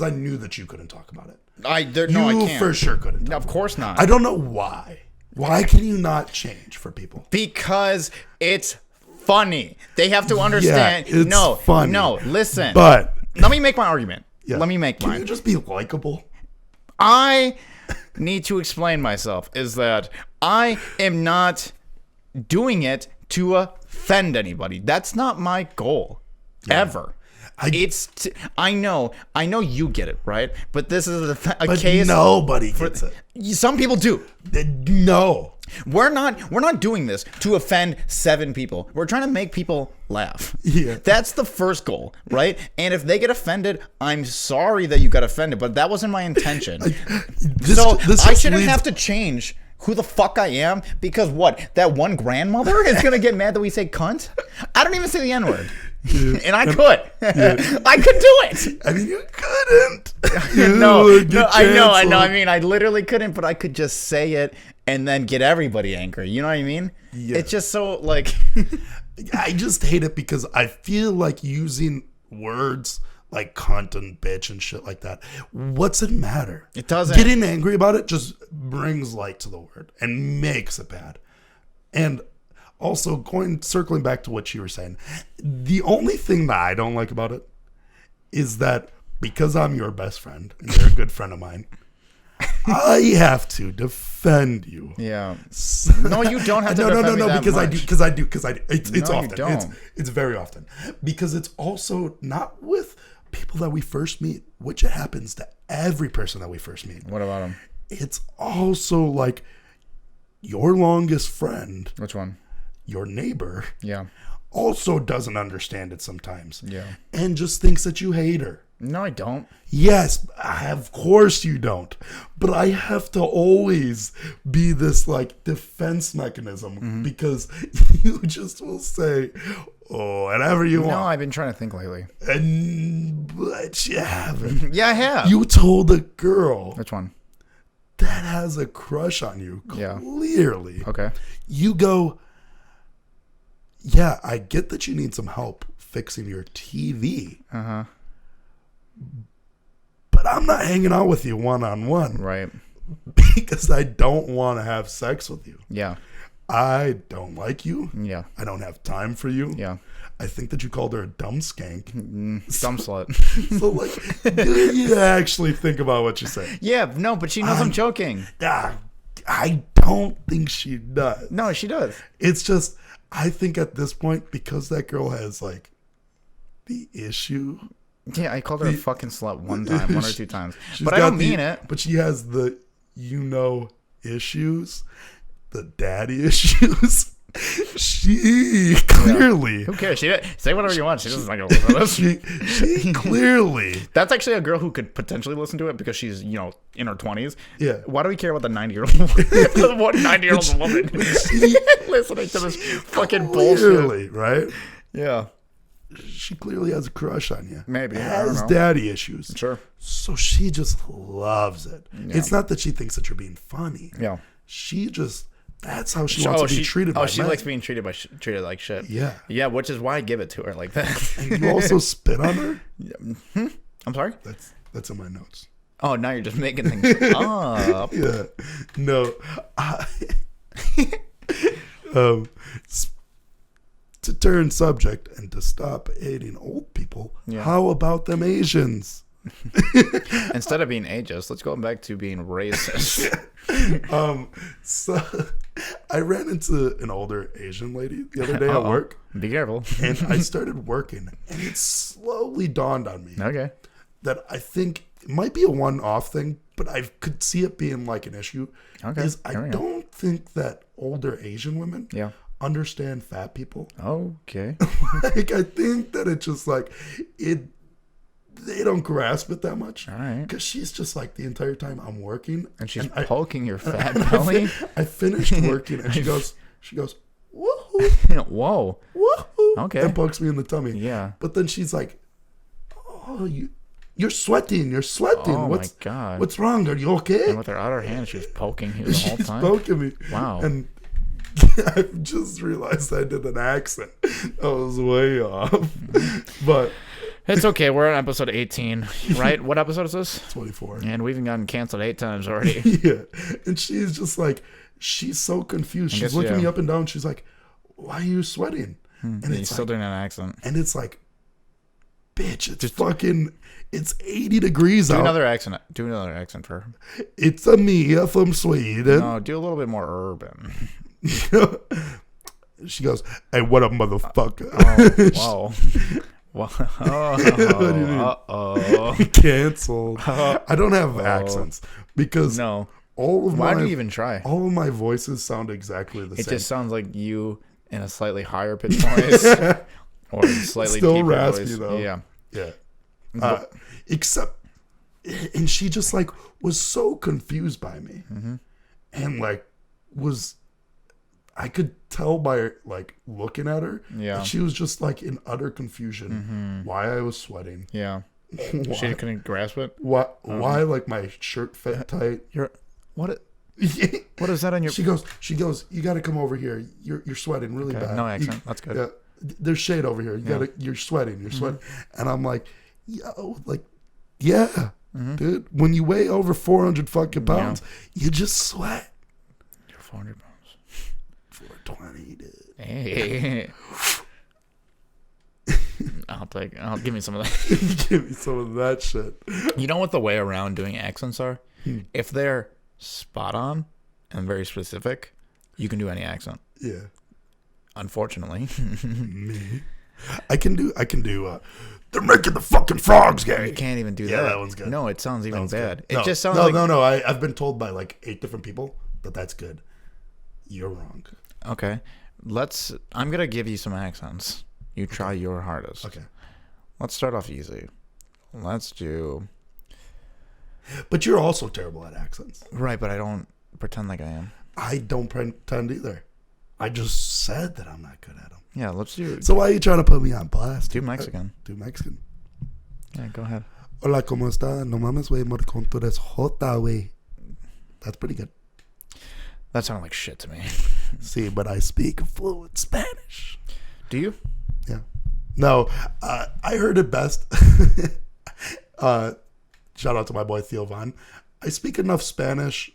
[SPEAKER 1] I knew that you couldn't talk about it.
[SPEAKER 2] I can't.
[SPEAKER 1] You for sure couldn't.
[SPEAKER 2] Of course not.
[SPEAKER 1] I don't know why. Why can you not change for people?
[SPEAKER 2] Because it's funny. They have to understand.
[SPEAKER 1] Yeah, it's funny.
[SPEAKER 2] No, listen.
[SPEAKER 1] But
[SPEAKER 2] let me make my argument.
[SPEAKER 1] Yeah.
[SPEAKER 2] Let me make mine.
[SPEAKER 1] Can you just be likable?
[SPEAKER 2] I need to explain myself is that I am not doing it to offend anybody. That's not my goal. Ever. I know you get it, right? But this is a case.
[SPEAKER 1] Nobody gets it.
[SPEAKER 2] Some people do.
[SPEAKER 1] No.
[SPEAKER 2] We're not doing this to offend 7 people. We're trying to make people laugh.
[SPEAKER 1] Yeah.
[SPEAKER 2] That's the first goal, right? And if they get offended, I'm sorry that you got offended, but that wasn't my intention. I shouldn't have to change who the fuck I am because what? That one grandmother is going to get mad that we say cunt? I don't even say the N-word. Yeah. And I could. Yeah. I could do it.
[SPEAKER 1] I mean, you couldn't.
[SPEAKER 2] No, I know. I mean, I literally couldn't, but I could just say it and then get everybody angry. You know what I mean? Yeah. It's just so, like...
[SPEAKER 1] I just hate it because I feel like using words like cunt and bitch and shit like that, what's it matter?
[SPEAKER 2] It doesn't.
[SPEAKER 1] Getting angry about it just brings light to the word and makes it bad. And... also, circling back to what you were saying, the only thing that I don't like about it is that because I'm your best friend and you're a good friend of mine, I have to defend you.
[SPEAKER 2] Yeah. No, you don't have to defend me that
[SPEAKER 1] because
[SPEAKER 2] much.
[SPEAKER 1] I do. It's often.
[SPEAKER 2] You don't.
[SPEAKER 1] It's very often. Because it's also not with people that we first meet, which it happens to every person that we first meet.
[SPEAKER 2] What about them?
[SPEAKER 1] It's also like your longest friend.
[SPEAKER 2] Which one?
[SPEAKER 1] Your neighbor,
[SPEAKER 2] also
[SPEAKER 1] doesn't understand it sometimes.
[SPEAKER 2] Yeah.
[SPEAKER 1] And just thinks that you hate her.
[SPEAKER 2] No, I don't.
[SPEAKER 1] Yes, of course you don't. But I have to always be this like defense mechanism because you just will say, whatever you want.
[SPEAKER 2] No, I've been trying to think lately.
[SPEAKER 1] But you haven't.
[SPEAKER 2] Yeah, I have.
[SPEAKER 1] You told a girl.
[SPEAKER 2] Which one?
[SPEAKER 1] That has a crush on you. Clearly.
[SPEAKER 2] Okay.
[SPEAKER 1] You go... yeah, I get that you need some help fixing your TV.
[SPEAKER 2] Uh-huh.
[SPEAKER 1] But I'm not hanging out with you one-on-one.
[SPEAKER 2] Right.
[SPEAKER 1] Because I don't want to have sex with you.
[SPEAKER 2] Yeah.
[SPEAKER 1] I don't like you.
[SPEAKER 2] Yeah.
[SPEAKER 1] I don't have time for you.
[SPEAKER 2] Yeah.
[SPEAKER 1] I think that you called her a dumb skank.
[SPEAKER 2] Dumb slut.
[SPEAKER 1] So, like, do you actually think about what you say?
[SPEAKER 2] Yeah, no, but she knows I'm joking.
[SPEAKER 1] I don't think she does.
[SPEAKER 2] No, she does.
[SPEAKER 1] It's just... I think at this point, because that girl has, like, the issue.
[SPEAKER 2] Yeah, I called her a fucking slut one or 2 times. But I don't mean it.
[SPEAKER 1] But she has the, issues. The daddy issues. She clearly...
[SPEAKER 2] Who cares? Say whatever you want. She doesn't like listen to this.
[SPEAKER 1] She clearly...
[SPEAKER 2] That's actually a girl who could potentially listen to it because she's, in her 20s.
[SPEAKER 1] Yeah.
[SPEAKER 2] Why do we care about the 90-year-old woman? What 90-year-old woman listening to this fucking bullshit?
[SPEAKER 1] Clearly, right?
[SPEAKER 2] Yeah.
[SPEAKER 1] She clearly has a crush on you.
[SPEAKER 2] Maybe.
[SPEAKER 1] Has daddy issues.
[SPEAKER 2] Sure.
[SPEAKER 1] So she just loves it. Yeah. It's not that she thinks that you're being funny.
[SPEAKER 2] Yeah.
[SPEAKER 1] She just... that's how she wants to be treated by men.
[SPEAKER 2] She likes being treated like shit.
[SPEAKER 1] Yeah.
[SPEAKER 2] Yeah, which is why I give it to her like that.
[SPEAKER 1] And you also spit on her?
[SPEAKER 2] I'm sorry?
[SPEAKER 1] That's in my notes.
[SPEAKER 2] Oh, now you're just making things up.
[SPEAKER 1] Yeah. No. Um, to turn subject and to stop hating old people, how about them Asians?
[SPEAKER 2] Instead of being ageist, let's go back to being racist.
[SPEAKER 1] So I ran into an older Asian lady the other day at work.
[SPEAKER 2] Be careful.
[SPEAKER 1] And I started working, and it slowly dawned on me that I think it might be a one-off thing, but I could see it being like an issue. Is I don't think that older Asian women understand fat people.
[SPEAKER 2] Okay.
[SPEAKER 1] Like, I think that it's just like they don't grasp it that much.
[SPEAKER 2] All right.
[SPEAKER 1] Because she's just like the entire time I'm working.
[SPEAKER 2] And she's poking your fat belly.
[SPEAKER 1] I finished working and she goes, woohoo.
[SPEAKER 2] Whoa.
[SPEAKER 1] Woohoo.
[SPEAKER 2] Okay.
[SPEAKER 1] And pokes me in the tummy.
[SPEAKER 2] Yeah.
[SPEAKER 1] But then she's like, oh, you're sweating. You're sweating.
[SPEAKER 2] Oh, my God.
[SPEAKER 1] What's wrong? Are you okay?
[SPEAKER 2] And with her other hand, she was poking you the whole time.
[SPEAKER 1] She's poking me.
[SPEAKER 2] Wow.
[SPEAKER 1] And I've just realized I did an accent. I was way off. But
[SPEAKER 2] it's okay. We're on episode 18, right? What episode is this?
[SPEAKER 1] 24.
[SPEAKER 2] And we've gotten canceled 8 times already.
[SPEAKER 1] Yeah. And she's just like, she's so confused. She's looking me up and down. She's like, why are you sweating?
[SPEAKER 2] And it's still doing an accent.
[SPEAKER 1] And it's like, bitch, it's fucking, it's 80 degrees out.
[SPEAKER 2] Do another accent. Do another accent for her.
[SPEAKER 1] It's a Mia from Sweden.
[SPEAKER 2] No, do a little bit more urban.
[SPEAKER 1] She goes, hey, what up, motherfucker?
[SPEAKER 2] Oh, whoa.
[SPEAKER 1] What do you mean?
[SPEAKER 2] Uh-oh.
[SPEAKER 1] Canceled. I don't have accents because
[SPEAKER 2] all
[SPEAKER 1] of
[SPEAKER 2] Why do you even try?
[SPEAKER 1] All of my voices sound exactly the same.
[SPEAKER 2] It just sounds like you in a slightly higher pitched voice or a slightly
[SPEAKER 1] still
[SPEAKER 2] deeper
[SPEAKER 1] raspy
[SPEAKER 2] voice.
[SPEAKER 1] though.
[SPEAKER 2] Yeah.
[SPEAKER 1] Except, and she just like was so confused by me, and like I could tell by like looking at her that she was just like in utter confusion why I was sweating.
[SPEAKER 2] Yeah. She couldn't grasp it.
[SPEAKER 1] Why like my shirt fit tight?
[SPEAKER 2] What is that on your?
[SPEAKER 1] She goes. You got to come over here. You're sweating really bad.
[SPEAKER 2] No accent. That's good.
[SPEAKER 1] Yeah. There's shade over here. You're sweating. You're sweating. And I'm like, yo, like, yeah, dude. When you weigh over 400 fucking pounds, you just sweat.
[SPEAKER 2] You're 400 pounds.
[SPEAKER 1] 420, dude.
[SPEAKER 2] Hey. I'll give me some of that.
[SPEAKER 1] Give me some of that shit.
[SPEAKER 2] You know what the way around doing accents are? If they're spot on and very specific, you can do any accent.
[SPEAKER 1] Yeah.
[SPEAKER 2] Unfortunately.
[SPEAKER 1] Me. I can do they're making the fucking frogs gay.
[SPEAKER 2] You can't even do that.
[SPEAKER 1] Yeah, that one's good.
[SPEAKER 2] No, it sounds even bad.
[SPEAKER 1] Good.
[SPEAKER 2] It just sounds like...
[SPEAKER 1] No. I've been told by like 8 different people that that's good. You're wrong.
[SPEAKER 2] Okay. I'm going to give you some accents. You try your hardest.
[SPEAKER 1] Okay.
[SPEAKER 2] Let's start off easy. Let's do...
[SPEAKER 1] But you're also terrible at accents.
[SPEAKER 2] Right, but I don't pretend like I am.
[SPEAKER 1] I don't pretend either. I just said that I'm not good at them.
[SPEAKER 2] Yeah, let's do...
[SPEAKER 1] So why are you trying to put me on blast?
[SPEAKER 2] Do Mexican.
[SPEAKER 1] Do Mexican.
[SPEAKER 2] Yeah, go ahead.
[SPEAKER 1] Hola, ¿cómo está? No mames, güey, maricón, tú eres jota, güey. That's pretty good.
[SPEAKER 2] That sounded like shit to me.
[SPEAKER 1] See, but I speak fluent Spanish.
[SPEAKER 2] Do you?
[SPEAKER 1] Yeah. No, I heard it best. Shout out to my boy Theo Von. I speak enough Spanish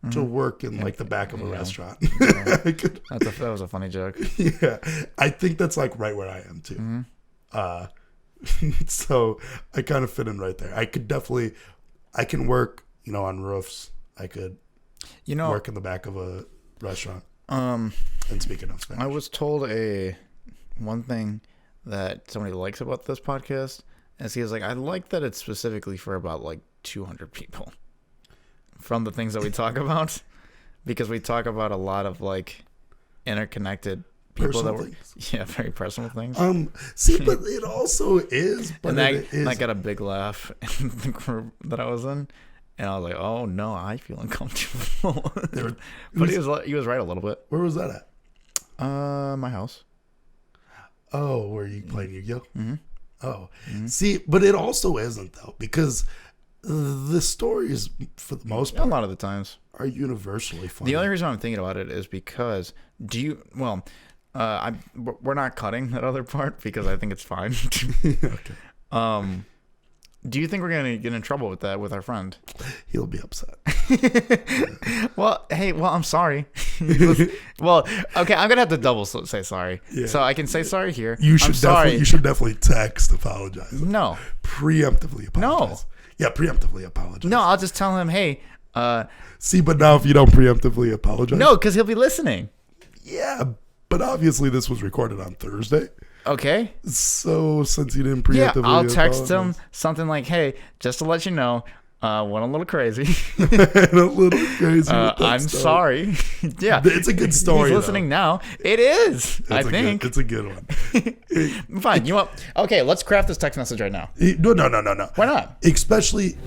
[SPEAKER 1] to work in like the back of a restaurant.
[SPEAKER 2] Yeah. That was a funny joke.
[SPEAKER 1] Yeah. I think that's like right where I am too. So I kind of fit in right there. I can work, on roofs. I could, work in the back of a restaurant. And speak enough Spanish.
[SPEAKER 2] I was told one thing that somebody likes about this podcast is he was like, I like that it's specifically for about like 200 people from the things that we talk about, because we talk about a lot of like interconnected people very personal things.
[SPEAKER 1] See, but it also is. But
[SPEAKER 2] and I got a big laugh in the group that I was in, and I was like, oh no, I feel uncomfortable. But he was right a little bit.
[SPEAKER 1] Where was that at?
[SPEAKER 2] My house.
[SPEAKER 1] Oh, where you playing Yu-Gi-Oh?
[SPEAKER 2] Mm-hmm.
[SPEAKER 1] Oh, see, but it also isn't though, because the stories, for the most part,
[SPEAKER 2] a lot of the times,
[SPEAKER 1] are universally funny.
[SPEAKER 2] The only reason I'm thinking about it is because we're not cutting that other part because I think it's fine.
[SPEAKER 1] Okay.
[SPEAKER 2] Do you think we're going to get in trouble with that with our friend?
[SPEAKER 1] He'll be upset.
[SPEAKER 2] Well, I'm sorry. Well, okay, I'm going to have to double say sorry. Yeah. So I can say sorry here.
[SPEAKER 1] You should definitely text apologize.
[SPEAKER 2] No.
[SPEAKER 1] Preemptively apologize. No. Yeah, preemptively apologize.
[SPEAKER 2] No, I'll just tell him, hey.
[SPEAKER 1] See, but now if you don't preemptively apologize.
[SPEAKER 2] No, because he'll be listening.
[SPEAKER 1] Yeah, but obviously this was recorded on Thursday.
[SPEAKER 2] Okay.
[SPEAKER 1] So since you didn't preemptively
[SPEAKER 2] I'll text him something like, hey, just to let you know, went a little crazy. I'm sorry. Yeah.
[SPEAKER 1] It's a good story.
[SPEAKER 2] He's listening now. It is. I think.
[SPEAKER 1] It's a good one.
[SPEAKER 2] Fine. You want? Okay, let's craft this text message right now.
[SPEAKER 1] No.
[SPEAKER 2] Why not?
[SPEAKER 1] Especially.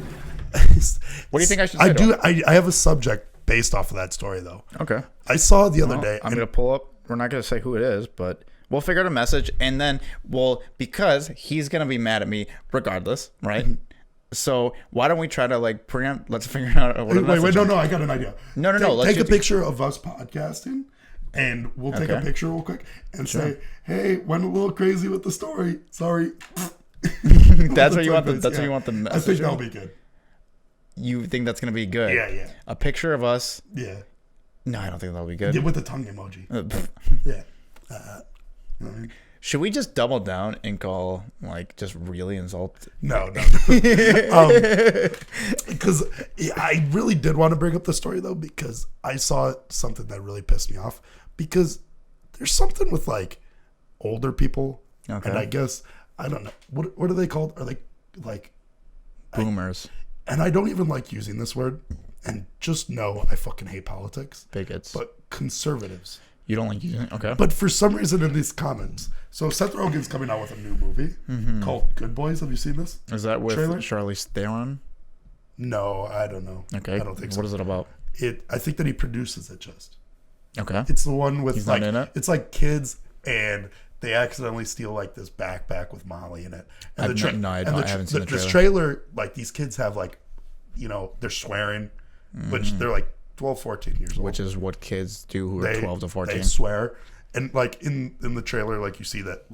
[SPEAKER 2] What do you think I should say?
[SPEAKER 1] I have a subject based off of that story, though.
[SPEAKER 2] Okay.
[SPEAKER 1] I saw the other day.
[SPEAKER 2] I'm going to pull up. We're not going to say who it is, but we'll figure out a message, and then because he's gonna be mad at me regardless, right? So why don't we try to preempt? Let's figure out what.
[SPEAKER 1] Wait, no, I got an idea.
[SPEAKER 2] No.
[SPEAKER 1] Let's take a picture of us podcasting, and we'll take a picture real quick and say, "Hey, went a little crazy with the story. Sorry."
[SPEAKER 2] That's what you want. That's what you want the message.
[SPEAKER 1] I think that'll be good.
[SPEAKER 2] You think that's gonna be good?
[SPEAKER 1] Yeah.
[SPEAKER 2] A picture of us.
[SPEAKER 1] Yeah.
[SPEAKER 2] No, I don't think that'll be good.
[SPEAKER 1] Yeah, with the tongue emoji. Yeah.
[SPEAKER 2] Should we just double down and call just really insult?
[SPEAKER 1] No. Because I really did want to bring up the story though, because I saw something that really pissed me off. Because there's something with older people, and I guess I don't know what are they called? Are they
[SPEAKER 2] boomers?
[SPEAKER 1] And I don't even like using this word. And just know I fucking hate politics.
[SPEAKER 2] Bigots.
[SPEAKER 1] But conservatives.
[SPEAKER 2] You don't like using it? Okay.
[SPEAKER 1] But for some reason in these comments, so Seth Rogen's coming out with a new movie called Good Boys. Have you seen this?
[SPEAKER 2] Is that with Charlize Theron?
[SPEAKER 1] No, I don't know.
[SPEAKER 2] Okay.
[SPEAKER 1] I don't think so.
[SPEAKER 2] What is it about?
[SPEAKER 1] I think that he produces it just.
[SPEAKER 2] Okay.
[SPEAKER 1] It's the one with
[SPEAKER 2] He's not in it?
[SPEAKER 1] It's kids and they accidentally steal this backpack with Molly in it. And
[SPEAKER 2] I haven't seen the trailer.
[SPEAKER 1] This trailer, these kids have they're swearing, which they're 12, 14 years old.
[SPEAKER 2] Which is what kids do who are 12 to 14.
[SPEAKER 1] They swear. And in the trailer, you see that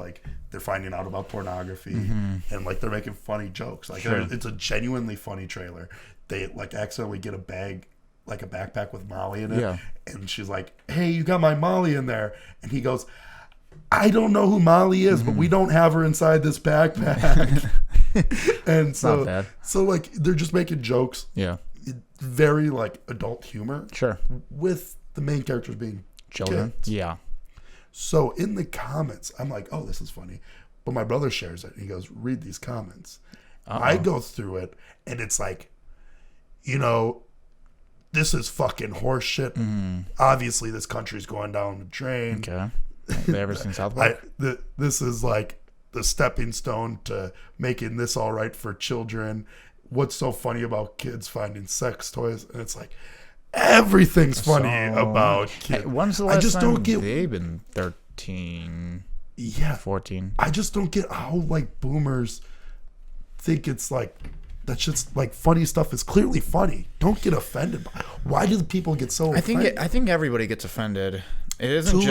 [SPEAKER 1] they're finding out about pornography and they're making funny jokes.
[SPEAKER 2] Sure.
[SPEAKER 1] It's a genuinely funny trailer. They accidentally get a bag, a backpack with Molly in it.
[SPEAKER 2] Yeah.
[SPEAKER 1] And she's like, "Hey, you got my Molly in there." And he goes, "I don't know who Molly is, but we don't have her inside this backpack." And so,
[SPEAKER 2] not bad.
[SPEAKER 1] So they're just making jokes.
[SPEAKER 2] Yeah.
[SPEAKER 1] Very adult humor.
[SPEAKER 2] Sure.
[SPEAKER 1] With the main characters being
[SPEAKER 2] children.
[SPEAKER 1] Kids.
[SPEAKER 2] Yeah.
[SPEAKER 1] So in the comments, I'm like, "Oh, this is funny," but my brother shares it. And he goes, "Read these comments." I go through it, and it's this is fucking horse shit. Obviously, this country's going down the drain.
[SPEAKER 2] Okay. Have you ever seen South Park?
[SPEAKER 1] This is the stepping stone to making this all right for children. What's so funny about kids finding sex toys? And it's everything's funny about kids.
[SPEAKER 2] When's the last time they've been 13?
[SPEAKER 1] Yeah,
[SPEAKER 2] 14.
[SPEAKER 1] I just don't get how boomers think it's that's just funny stuff is clearly funny. Don't get offended. Why do the people get so offended?
[SPEAKER 2] I think everybody gets offended. It isn't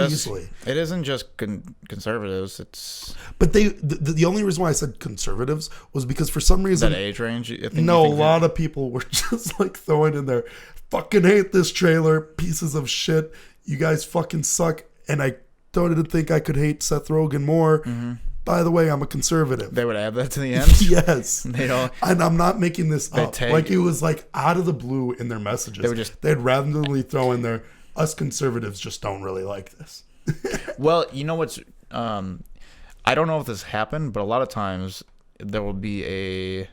[SPEAKER 2] It isn't just conservatives. It's
[SPEAKER 1] the only reason why I said conservatives was because for some reason
[SPEAKER 2] that age range.
[SPEAKER 1] A lot of people were just throwing in there, "Fucking hate this trailer, pieces of shit. You guys fucking suck." And I didn't think I could hate Seth Rogen more. By the way, I'm a conservative.
[SPEAKER 2] They would add that to the end.
[SPEAKER 1] Yes. And I'm not making this up. It was out of the blue in their messages. They'd randomly throw in there, "Us conservatives just don't really like this."
[SPEAKER 2] Well, you know what's I don't know if this happened, but a lot of times there will be a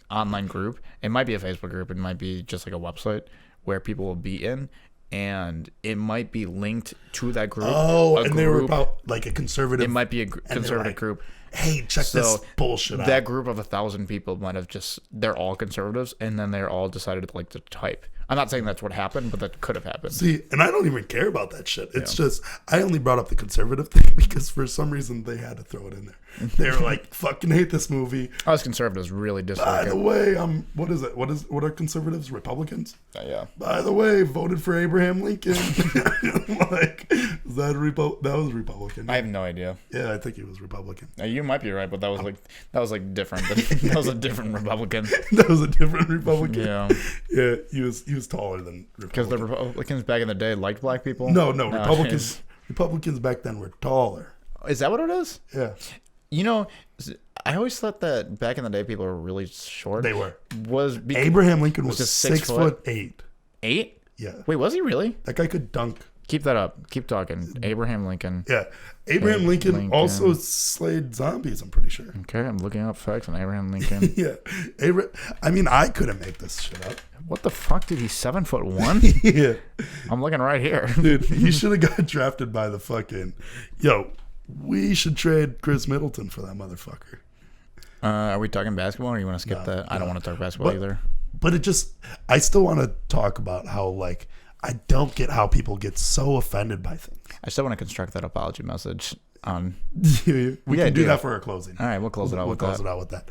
[SPEAKER 2] online group. It might be a Facebook group. It might be just a website where people will be in, and it might be linked to that group.
[SPEAKER 1] Oh, and they were about a conservative.
[SPEAKER 2] It might be a conservative group.
[SPEAKER 1] Hey, check this bullshit out.
[SPEAKER 2] That group of 1,000 people might have they're all conservatives, and then they're all decided to type. I'm not saying that's what happened, but that could have happened.
[SPEAKER 1] See, and I don't even care about that shit. It's just, I only brought up the conservative thing because for some reason they had to throw it in there. They were fucking hate this movie.
[SPEAKER 2] Us conservatives really dislike it.
[SPEAKER 1] By the way, what is it? What are conservatives? Republicans?
[SPEAKER 2] Yeah.
[SPEAKER 1] By the way, voted for Abraham Lincoln. That was Republican.
[SPEAKER 2] I have no idea.
[SPEAKER 1] Yeah, I think he was Republican.
[SPEAKER 2] You might be right, but that was like different. That was a different Republican.
[SPEAKER 1] That was a different Republican.
[SPEAKER 2] Yeah.
[SPEAKER 1] Yeah, he was taller than Republicans.
[SPEAKER 2] Because the Republicans back in the day liked black people?
[SPEAKER 1] No, Republicans back then were taller.
[SPEAKER 2] Is that what it is?
[SPEAKER 1] Yeah.
[SPEAKER 2] You know, I always thought that back in the day people were really short.
[SPEAKER 1] They were.
[SPEAKER 2] Abraham
[SPEAKER 1] Lincoln was just 6'8".
[SPEAKER 2] 8?
[SPEAKER 1] Yeah.
[SPEAKER 2] Wait, was he really?
[SPEAKER 1] That guy could dunk.
[SPEAKER 2] Keep that up. Keep talking. Abraham Lincoln.
[SPEAKER 1] Yeah. Abraham Lincoln also slayed zombies, I'm pretty sure.
[SPEAKER 2] Okay, I'm looking up facts on Abraham Lincoln.
[SPEAKER 1] Yeah. I mean, I couldn't make this shit up.
[SPEAKER 2] What the fuck, dude? He's 7'1"?
[SPEAKER 1] Yeah.
[SPEAKER 2] I'm looking right here.
[SPEAKER 1] Dude, he should have got drafted by the fucking... Yo, we should trade Chris Middleton for that motherfucker.
[SPEAKER 2] Are we talking basketball or you want to skip that? I don't want to talk basketball either.
[SPEAKER 1] But I still want to talk about how, like, I don't get how people get so offended by things.
[SPEAKER 2] I still want to construct that apology message on.
[SPEAKER 1] We can do that for our closing.
[SPEAKER 2] All right, we'll close it out with that.
[SPEAKER 1] We'll close it out with that.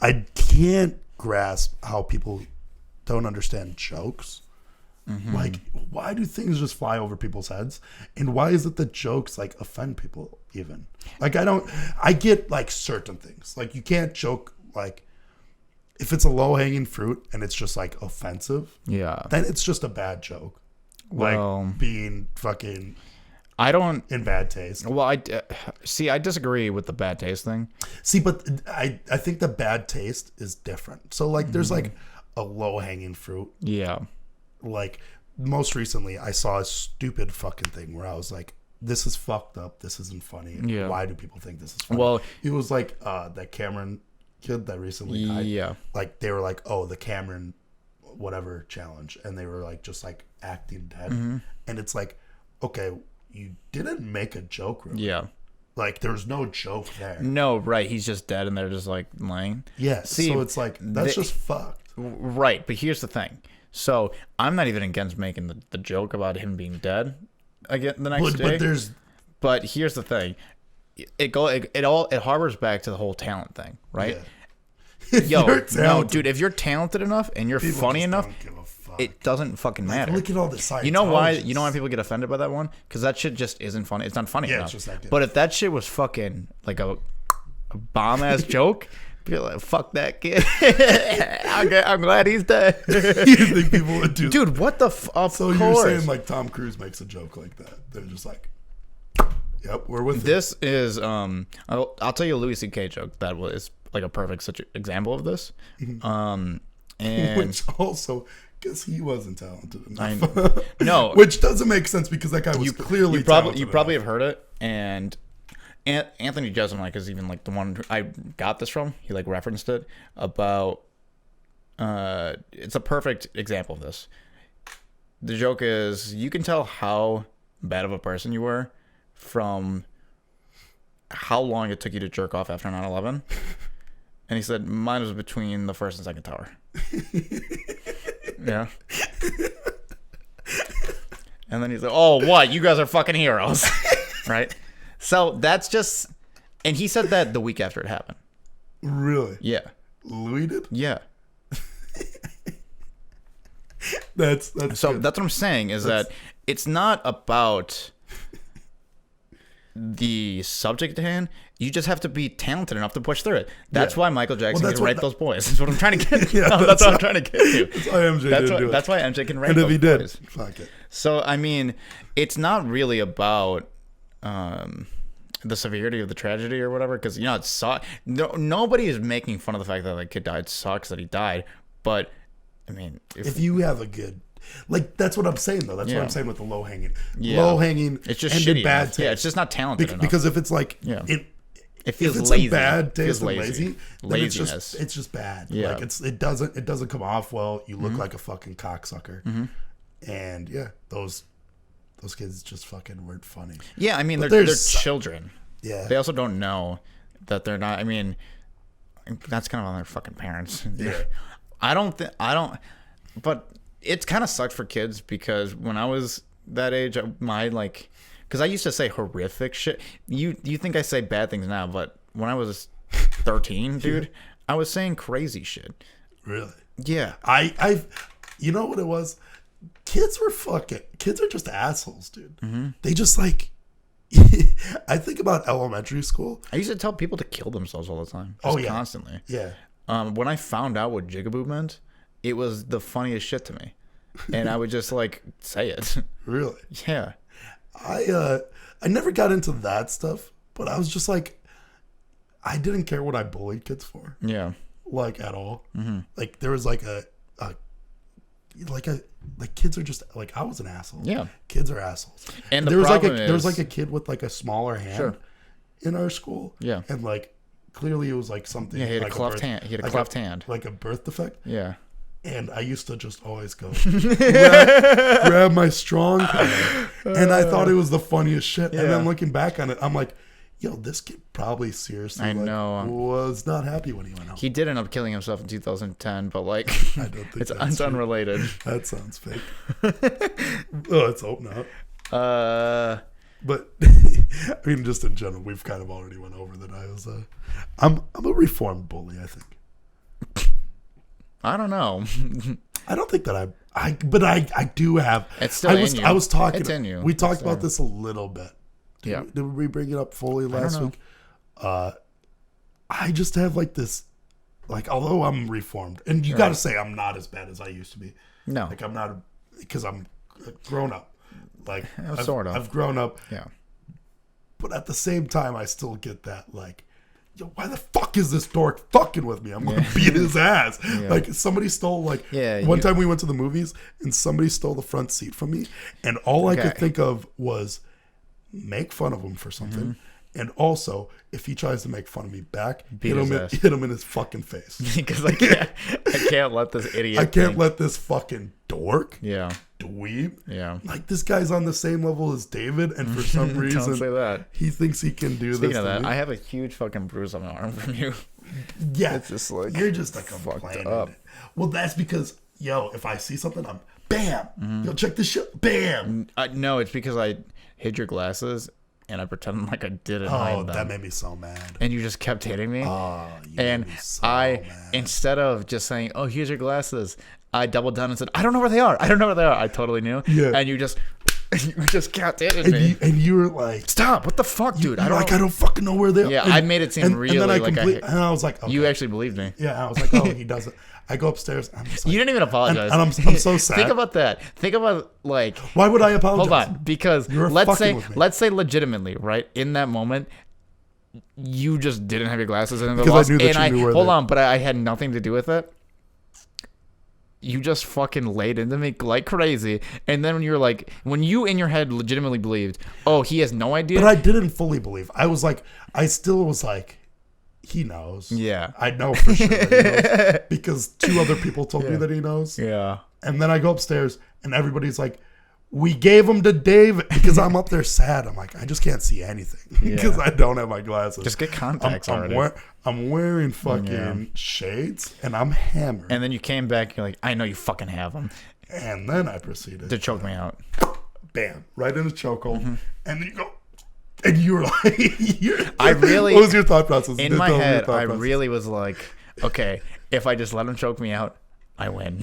[SPEAKER 1] I can't grasp how people don't understand jokes. Mm-hmm. Like, why do things just fly over people's heads? And why is it that jokes like offend people even? Like, I get like certain things. Like, you can't joke like if it's a low-hanging fruit and it's just like offensive.
[SPEAKER 2] Yeah.
[SPEAKER 1] Then it's just a bad joke. Like being fucking in bad taste.
[SPEAKER 2] Well, I disagree with the bad taste thing.
[SPEAKER 1] See, but I think the bad taste is different. So like there's like a low-hanging fruit.
[SPEAKER 2] Yeah.
[SPEAKER 1] Like most recently I saw a stupid fucking thing where I was like, this is fucked up. This isn't funny.
[SPEAKER 2] Yeah.
[SPEAKER 1] Why do people think this is funny?
[SPEAKER 2] Well,
[SPEAKER 1] it was like that Cameron kid that recently died.
[SPEAKER 2] Yeah.
[SPEAKER 1] Like they were like, oh, the Cameron whatever challenge, and they were like just like acting dead. Mm-hmm. And it's like, okay, you didn't make a joke really.
[SPEAKER 2] Yeah.
[SPEAKER 1] Like there's no joke there.
[SPEAKER 2] No, right. He's just dead and they're just like lying.
[SPEAKER 1] Yeah. See, so it's like that's just fucked.
[SPEAKER 2] Right. But here's the thing. So I'm not even against making the joke about him being dead again the next day. But here's the thing. It harbors back to the whole talent thing, right? Yeah. Yo, no, dude, if you're talented enough and you're funny enough, it doesn't fucking matter.
[SPEAKER 1] Look at all the Scientologists.
[SPEAKER 2] You know why? You know why people get offended by that one? Because that shit just isn't funny. It's not funny enough. It's just that good. But if that shit was fucking like a bomb ass joke, people like, fuck that kid. I'm glad he's dead.
[SPEAKER 1] You think people would do?
[SPEAKER 2] Dude, what the? So
[SPEAKER 1] you're saying like Tom Cruise makes a joke like that? They're just like, yep, we're with
[SPEAKER 2] this. Is I'll tell you a Louis C.K. joke that was like a perfect example of this. And
[SPEAKER 1] which also, because he wasn't talented enough.
[SPEAKER 2] No,
[SPEAKER 1] which doesn't make sense because that guy was clearly talented.
[SPEAKER 2] You probably have heard it, and Anthony Jeselnik is even like the one I got this from. He like referenced it about. It's a perfect example of this. The joke is you can tell how bad of a person you were from how long it took you to jerk off after 9/11. And he said, mine was between the first and second tower. Yeah. And then he's like, oh, what? You guys are fucking heroes. Right? So that's just... And he said that the week after it happened.
[SPEAKER 1] Really?
[SPEAKER 2] Yeah.
[SPEAKER 1] Louis did?
[SPEAKER 2] Yeah.
[SPEAKER 1] That's
[SPEAKER 2] so good. That's what I'm saying is that it's not about the subject at hand. You just have to be talented enough to push through it. That's why Michael Jackson can rape those boys. That's what I'm trying to get. That's what I'm trying to get to.
[SPEAKER 1] That's why MJ didn't do it.
[SPEAKER 2] That's why MJ can rape
[SPEAKER 1] those boys. And if he did,
[SPEAKER 2] boys.
[SPEAKER 1] Fuck it.
[SPEAKER 2] So I mean, it's not really about the severity of the tragedy or whatever, because you know it sucks. Nobody is making fun of the fact that the kid died. It sucks that he died, but I mean, if you
[SPEAKER 1] have a good. Like, that's what I'm saying, though. That's what I'm saying with the low-hanging.
[SPEAKER 2] Yeah.
[SPEAKER 1] Low-hanging
[SPEAKER 2] it's just shitty
[SPEAKER 1] bad
[SPEAKER 2] taste. Yeah, it's just not talented enough.
[SPEAKER 1] Because if it's like...
[SPEAKER 2] Yeah.
[SPEAKER 1] It
[SPEAKER 2] feels
[SPEAKER 1] if it's
[SPEAKER 2] lazy.
[SPEAKER 1] A bad taste and
[SPEAKER 2] lazy.
[SPEAKER 1] Laziness. It's just bad.
[SPEAKER 2] Yeah.
[SPEAKER 1] Like, it doesn't come off well. You look like a fucking cocksucker. Mm-hmm. And, yeah, those kids just fucking weren't funny.
[SPEAKER 2] Yeah, I mean, they're children.
[SPEAKER 1] Yeah.
[SPEAKER 2] They also don't know that they're not... I mean, that's kind of on their fucking parents.
[SPEAKER 1] Yeah.
[SPEAKER 2] But... It's kind of sucked for kids because when I was that age, because I used to say horrific shit. You think I say bad things now, but when I was 13, dude, I was saying crazy shit.
[SPEAKER 1] Really?
[SPEAKER 2] Yeah.
[SPEAKER 1] You know what it was? Kids are just assholes, dude.
[SPEAKER 2] Mm-hmm.
[SPEAKER 1] They just like, I think about elementary school.
[SPEAKER 2] I used to tell people to kill themselves all the time. Constantly.
[SPEAKER 1] Yeah.
[SPEAKER 2] When I found out what jigaboo meant, it was the funniest shit to me. And I would just like say it.
[SPEAKER 1] Really?
[SPEAKER 2] Yeah.
[SPEAKER 1] I never got into that stuff, but I was just like, I didn't care what I bullied kids for.
[SPEAKER 2] Yeah.
[SPEAKER 1] Like at all. Mm-hmm. Like there was like kids are just like, I was an asshole.
[SPEAKER 2] Yeah.
[SPEAKER 1] Kids are assholes.
[SPEAKER 2] And
[SPEAKER 1] there was like a kid with like a smaller hand in our school.
[SPEAKER 2] Yeah.
[SPEAKER 1] And like clearly it was like something.
[SPEAKER 2] Yeah, he had
[SPEAKER 1] like
[SPEAKER 2] a cleft hand. He had a cleft hand.
[SPEAKER 1] Like a birth defect.
[SPEAKER 2] Yeah.
[SPEAKER 1] And I used to just always go grab my strong hand. And I thought it was the funniest shit. Yeah. And then looking back on it, I'm like, yo, this kid probably seriously was not happy when he went home.
[SPEAKER 2] He did end up killing himself in 2010, but like,
[SPEAKER 1] I don't think
[SPEAKER 2] it's unrelated.
[SPEAKER 1] That sounds fake. Let's hope not. But I mean, just in general, we've kind of already went over that. I'm a reformed bully, I think.
[SPEAKER 2] I don't know.
[SPEAKER 1] I don't think that I do have.
[SPEAKER 2] It's still in you.
[SPEAKER 1] I was talking.
[SPEAKER 2] It's in you.
[SPEAKER 1] We talked about this a little bit.
[SPEAKER 2] Yeah.
[SPEAKER 1] Did we bring it up fully last week? I just have like this, like, although I'm reformed, and you got to say I'm not as bad as I used to be.
[SPEAKER 2] No.
[SPEAKER 1] Like I'm not, because I'm grown up. Like
[SPEAKER 2] sort of.
[SPEAKER 1] I've grown up.
[SPEAKER 2] Yeah.
[SPEAKER 1] But at the same time, I still get that like, yo, why the fuck is this dork fucking with me? I'm gonna beat his ass. Yeah. Like somebody stole one time we went to the movies and somebody stole the front seat from me, and all I could think of was make fun of him for something. Mm-hmm. And also, if he tries to make fun of me back, hit him in his fucking face.
[SPEAKER 2] Because I can't let this idiot.
[SPEAKER 1] I can't let this fucking dork.
[SPEAKER 2] Yeah.
[SPEAKER 1] Dweeb.
[SPEAKER 2] Yeah.
[SPEAKER 1] Like this guy's on the same level as David, and for some reason,
[SPEAKER 2] don't say that.
[SPEAKER 1] He thinks he can do
[SPEAKER 2] Speaking
[SPEAKER 1] this.
[SPEAKER 2] of that, I have a huge fucking bruise on my arm from you.
[SPEAKER 1] Yeah.
[SPEAKER 2] It's just like
[SPEAKER 1] you're just like fucked up. Well, that's because if I see something, I'm bam. Mm-hmm. Yo, check this shit. Bam.
[SPEAKER 2] No, it's because I hid your glasses. And I pretended like I didn't hide them.
[SPEAKER 1] That made me so mad.
[SPEAKER 2] And you just kept hitting me.
[SPEAKER 1] Oh,
[SPEAKER 2] and mad. Instead of just saying, "Oh, here's your glasses," I doubled down and said, "I don't know where they are. I don't know where they are." I totally knew. Yeah. And you just kept hitting me.
[SPEAKER 1] And you were like,
[SPEAKER 2] "Stop! What the fuck, dude?
[SPEAKER 1] I don't fucking know where they are."
[SPEAKER 2] Yeah, I made it seem really
[SPEAKER 1] and
[SPEAKER 2] then
[SPEAKER 1] I was like, okay.
[SPEAKER 2] You actually believed me.
[SPEAKER 1] Yeah, I was like, oh, he doesn't. I go upstairs. I'm just like,
[SPEAKER 2] you didn't even apologize.
[SPEAKER 1] And I'm so sad.
[SPEAKER 2] Think about that. Think about like.
[SPEAKER 1] Why would I apologize?
[SPEAKER 2] Hold on, because let's say legitimately, right in that moment, you just didn't have your glasses in the
[SPEAKER 1] because I knew that you knew where
[SPEAKER 2] hold on, but I had nothing to do with it. You just fucking laid into me like crazy, and then when you in your head legitimately believed, oh, he has no idea.
[SPEAKER 1] But I didn't fully believe. I still was like. He knows.
[SPEAKER 2] Yeah.
[SPEAKER 1] I know for sure that he knows. Because 2 other people told me that he knows.
[SPEAKER 2] Yeah.
[SPEAKER 1] And then I go upstairs and everybody's like, we gave him to David. Because I'm up there sad. I'm like, I just can't see anything. Because I don't have my glasses.
[SPEAKER 2] Just get contacts already.
[SPEAKER 1] I'm wearing fucking shades and I'm hammered.
[SPEAKER 2] And then you came back, you're like, I know you fucking have them.
[SPEAKER 1] And then I proceeded
[SPEAKER 2] to choke me out.
[SPEAKER 1] Bam. Right in the chokehold. Mm-hmm. And then you go. And you were like,
[SPEAKER 2] what
[SPEAKER 1] was your thought process?
[SPEAKER 2] In my head, I really was like, okay, if I just let him choke me out, I win.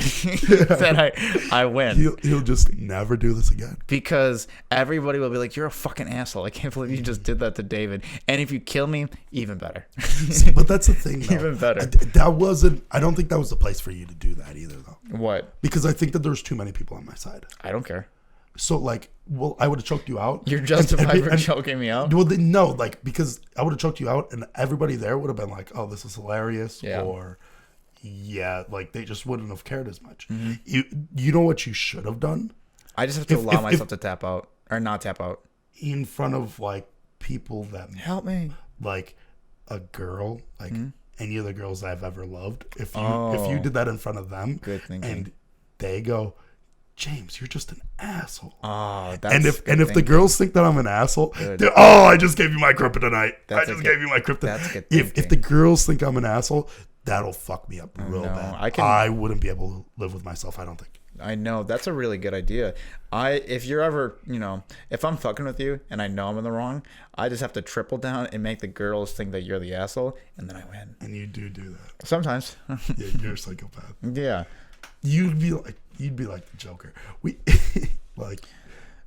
[SPEAKER 2] Then I win.
[SPEAKER 1] He'll just never do this again.
[SPEAKER 2] Because everybody will be like, you're a fucking asshole. I can't believe you just did that to David. And if you kill me, even better.
[SPEAKER 1] But that's the thing, though.
[SPEAKER 2] Even better.
[SPEAKER 1] I don't think that was the place for you to do that either, though.
[SPEAKER 2] What?
[SPEAKER 1] Because I think that there's too many people on my side.
[SPEAKER 2] I don't care.
[SPEAKER 1] So, I would have choked you out.
[SPEAKER 2] You're justified for choking me out?
[SPEAKER 1] Well, no, because I would have choked you out, and everybody there would have been like, oh, this is hilarious, or, they just wouldn't have cared as much. Mm-hmm. You know what you should have done?
[SPEAKER 2] I just have to allow myself to tap out, or not tap out.
[SPEAKER 1] In front of, people that...
[SPEAKER 2] Help me.
[SPEAKER 1] Like, a girl, any of the girls I've ever loved, if you did that in front of them,
[SPEAKER 2] good thinking.
[SPEAKER 1] And they go... James, you're just an asshole.
[SPEAKER 2] Oh, that's
[SPEAKER 1] and if the girls think that I'm an asshole, I just gave you my kryptonite. Gave you my kryptonite. That's good if the girls think I'm an asshole, that'll fuck me up real bad. I wouldn't be able to live with myself, I don't think.
[SPEAKER 2] I know. That's a really good idea. If you're ever, if I'm fucking with you and I know I'm in the wrong, I just have to triple down and make the girls think that you're the asshole, and then I win.
[SPEAKER 1] And you do that.
[SPEAKER 2] Sometimes.
[SPEAKER 1] Yeah, you're a psychopath.
[SPEAKER 2] Yeah.
[SPEAKER 1] You'd be like the Joker.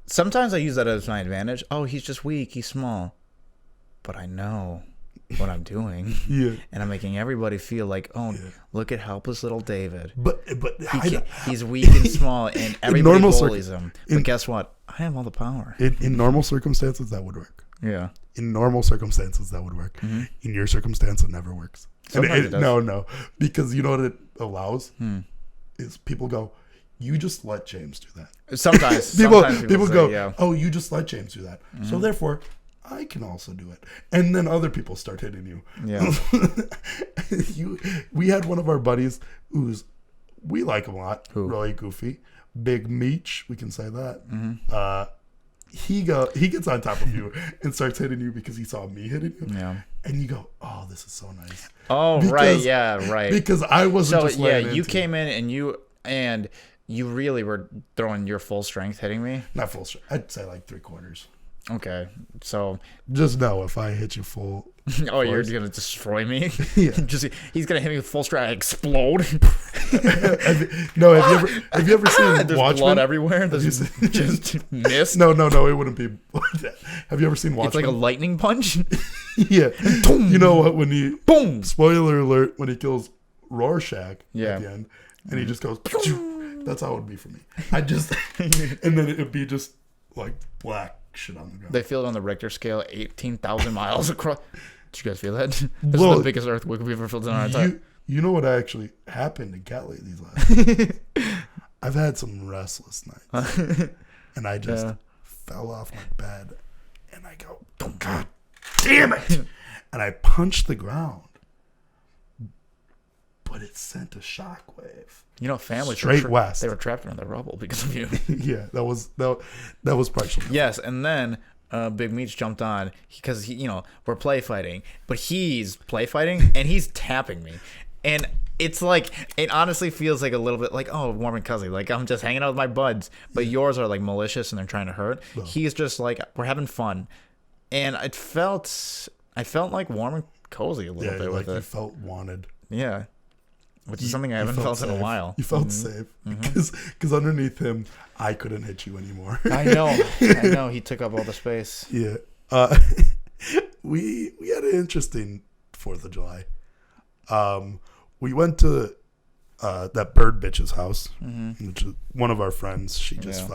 [SPEAKER 2] sometimes I use that as my advantage. Oh, he's just weak. He's small. But I know what I'm doing.
[SPEAKER 1] Yeah.
[SPEAKER 2] And I'm making everybody feel like, look at helpless little David.
[SPEAKER 1] But
[SPEAKER 2] he's weak and small, and everybody bullies him. But guess what? I have all the power.
[SPEAKER 1] In normal circumstances, that would work.
[SPEAKER 2] Yeah.
[SPEAKER 1] In normal circumstances, that would work.
[SPEAKER 2] Mm-hmm.
[SPEAKER 1] In your circumstance, it never works.
[SPEAKER 2] Sometimes it does.
[SPEAKER 1] No. Because you know what it allows? Is people go, you just let James do that.
[SPEAKER 2] Sometimes.
[SPEAKER 1] people
[SPEAKER 2] say,
[SPEAKER 1] go, oh, you just let James do that. Mm-hmm. So therefore, I can also do it. And then other people start hitting you.
[SPEAKER 2] Yeah.
[SPEAKER 1] We had one of our buddies we like him a lot.
[SPEAKER 2] Who?
[SPEAKER 1] Really goofy. Big Meech, we can say that.
[SPEAKER 2] Mm-hmm.
[SPEAKER 1] He gets on top of you and starts hitting you because he saw me hitting you.
[SPEAKER 2] Yeah.
[SPEAKER 1] And you go, oh, this is so nice.
[SPEAKER 2] Oh, right.
[SPEAKER 1] Because I wasn't
[SPEAKER 2] so,
[SPEAKER 1] just letting
[SPEAKER 2] you came in and you really were throwing your full strength hitting me?
[SPEAKER 1] Not full strength. I'd say like 3/4.
[SPEAKER 2] Okay. So
[SPEAKER 1] just know if I hit you full
[SPEAKER 2] you're gonna destroy me?
[SPEAKER 1] Yeah.
[SPEAKER 2] He's gonna hit me with full strength, I explode.
[SPEAKER 1] Have you ever seen
[SPEAKER 2] There's
[SPEAKER 1] Watchmen?
[SPEAKER 2] blood everywhere. There's just mist.
[SPEAKER 1] No, it wouldn't be like that. Have you ever seen Watchmen?
[SPEAKER 2] It's like a lightning punch.
[SPEAKER 1] Yeah. You know what, when he
[SPEAKER 2] boom,
[SPEAKER 1] spoiler alert, when he kills Rorschach at the end and he just goes that's how it would be for me. And then it'd be just like black shit on the ground.
[SPEAKER 2] They feel it on the Richter scale, 18,000 miles across. Did you guys feel that? This is the biggest earthquake we've ever felt in our time.
[SPEAKER 1] You know what actually happened in Cali these last I've had some restless nights. And I just fell off my bed and I go, oh, God damn it. And I punched the ground. But it sent a shockwave.
[SPEAKER 2] You know, families
[SPEAKER 1] straight west.
[SPEAKER 2] They were trapped in the rubble because of you.
[SPEAKER 1] Yeah, that was partially.
[SPEAKER 2] Yes, and then Big Meech jumped on because we're play fighting, but he's play fighting and he's tapping me, and it's like it honestly feels like a little bit like warm and cozy, like I'm just hanging out with my buds, but yours are like malicious and they're trying to hurt. No. He's just like we're having fun, and I felt like warm and cozy a little bit with it.
[SPEAKER 1] You felt wanted.
[SPEAKER 2] Yeah. Which is something I haven't felt in a while.
[SPEAKER 1] You felt safe because underneath him, I couldn't hit you anymore.
[SPEAKER 2] I know. He took up all the space.
[SPEAKER 1] Yeah. We had an interesting 4th of July. We went to that bird bitch's house, which is one of our friends. She just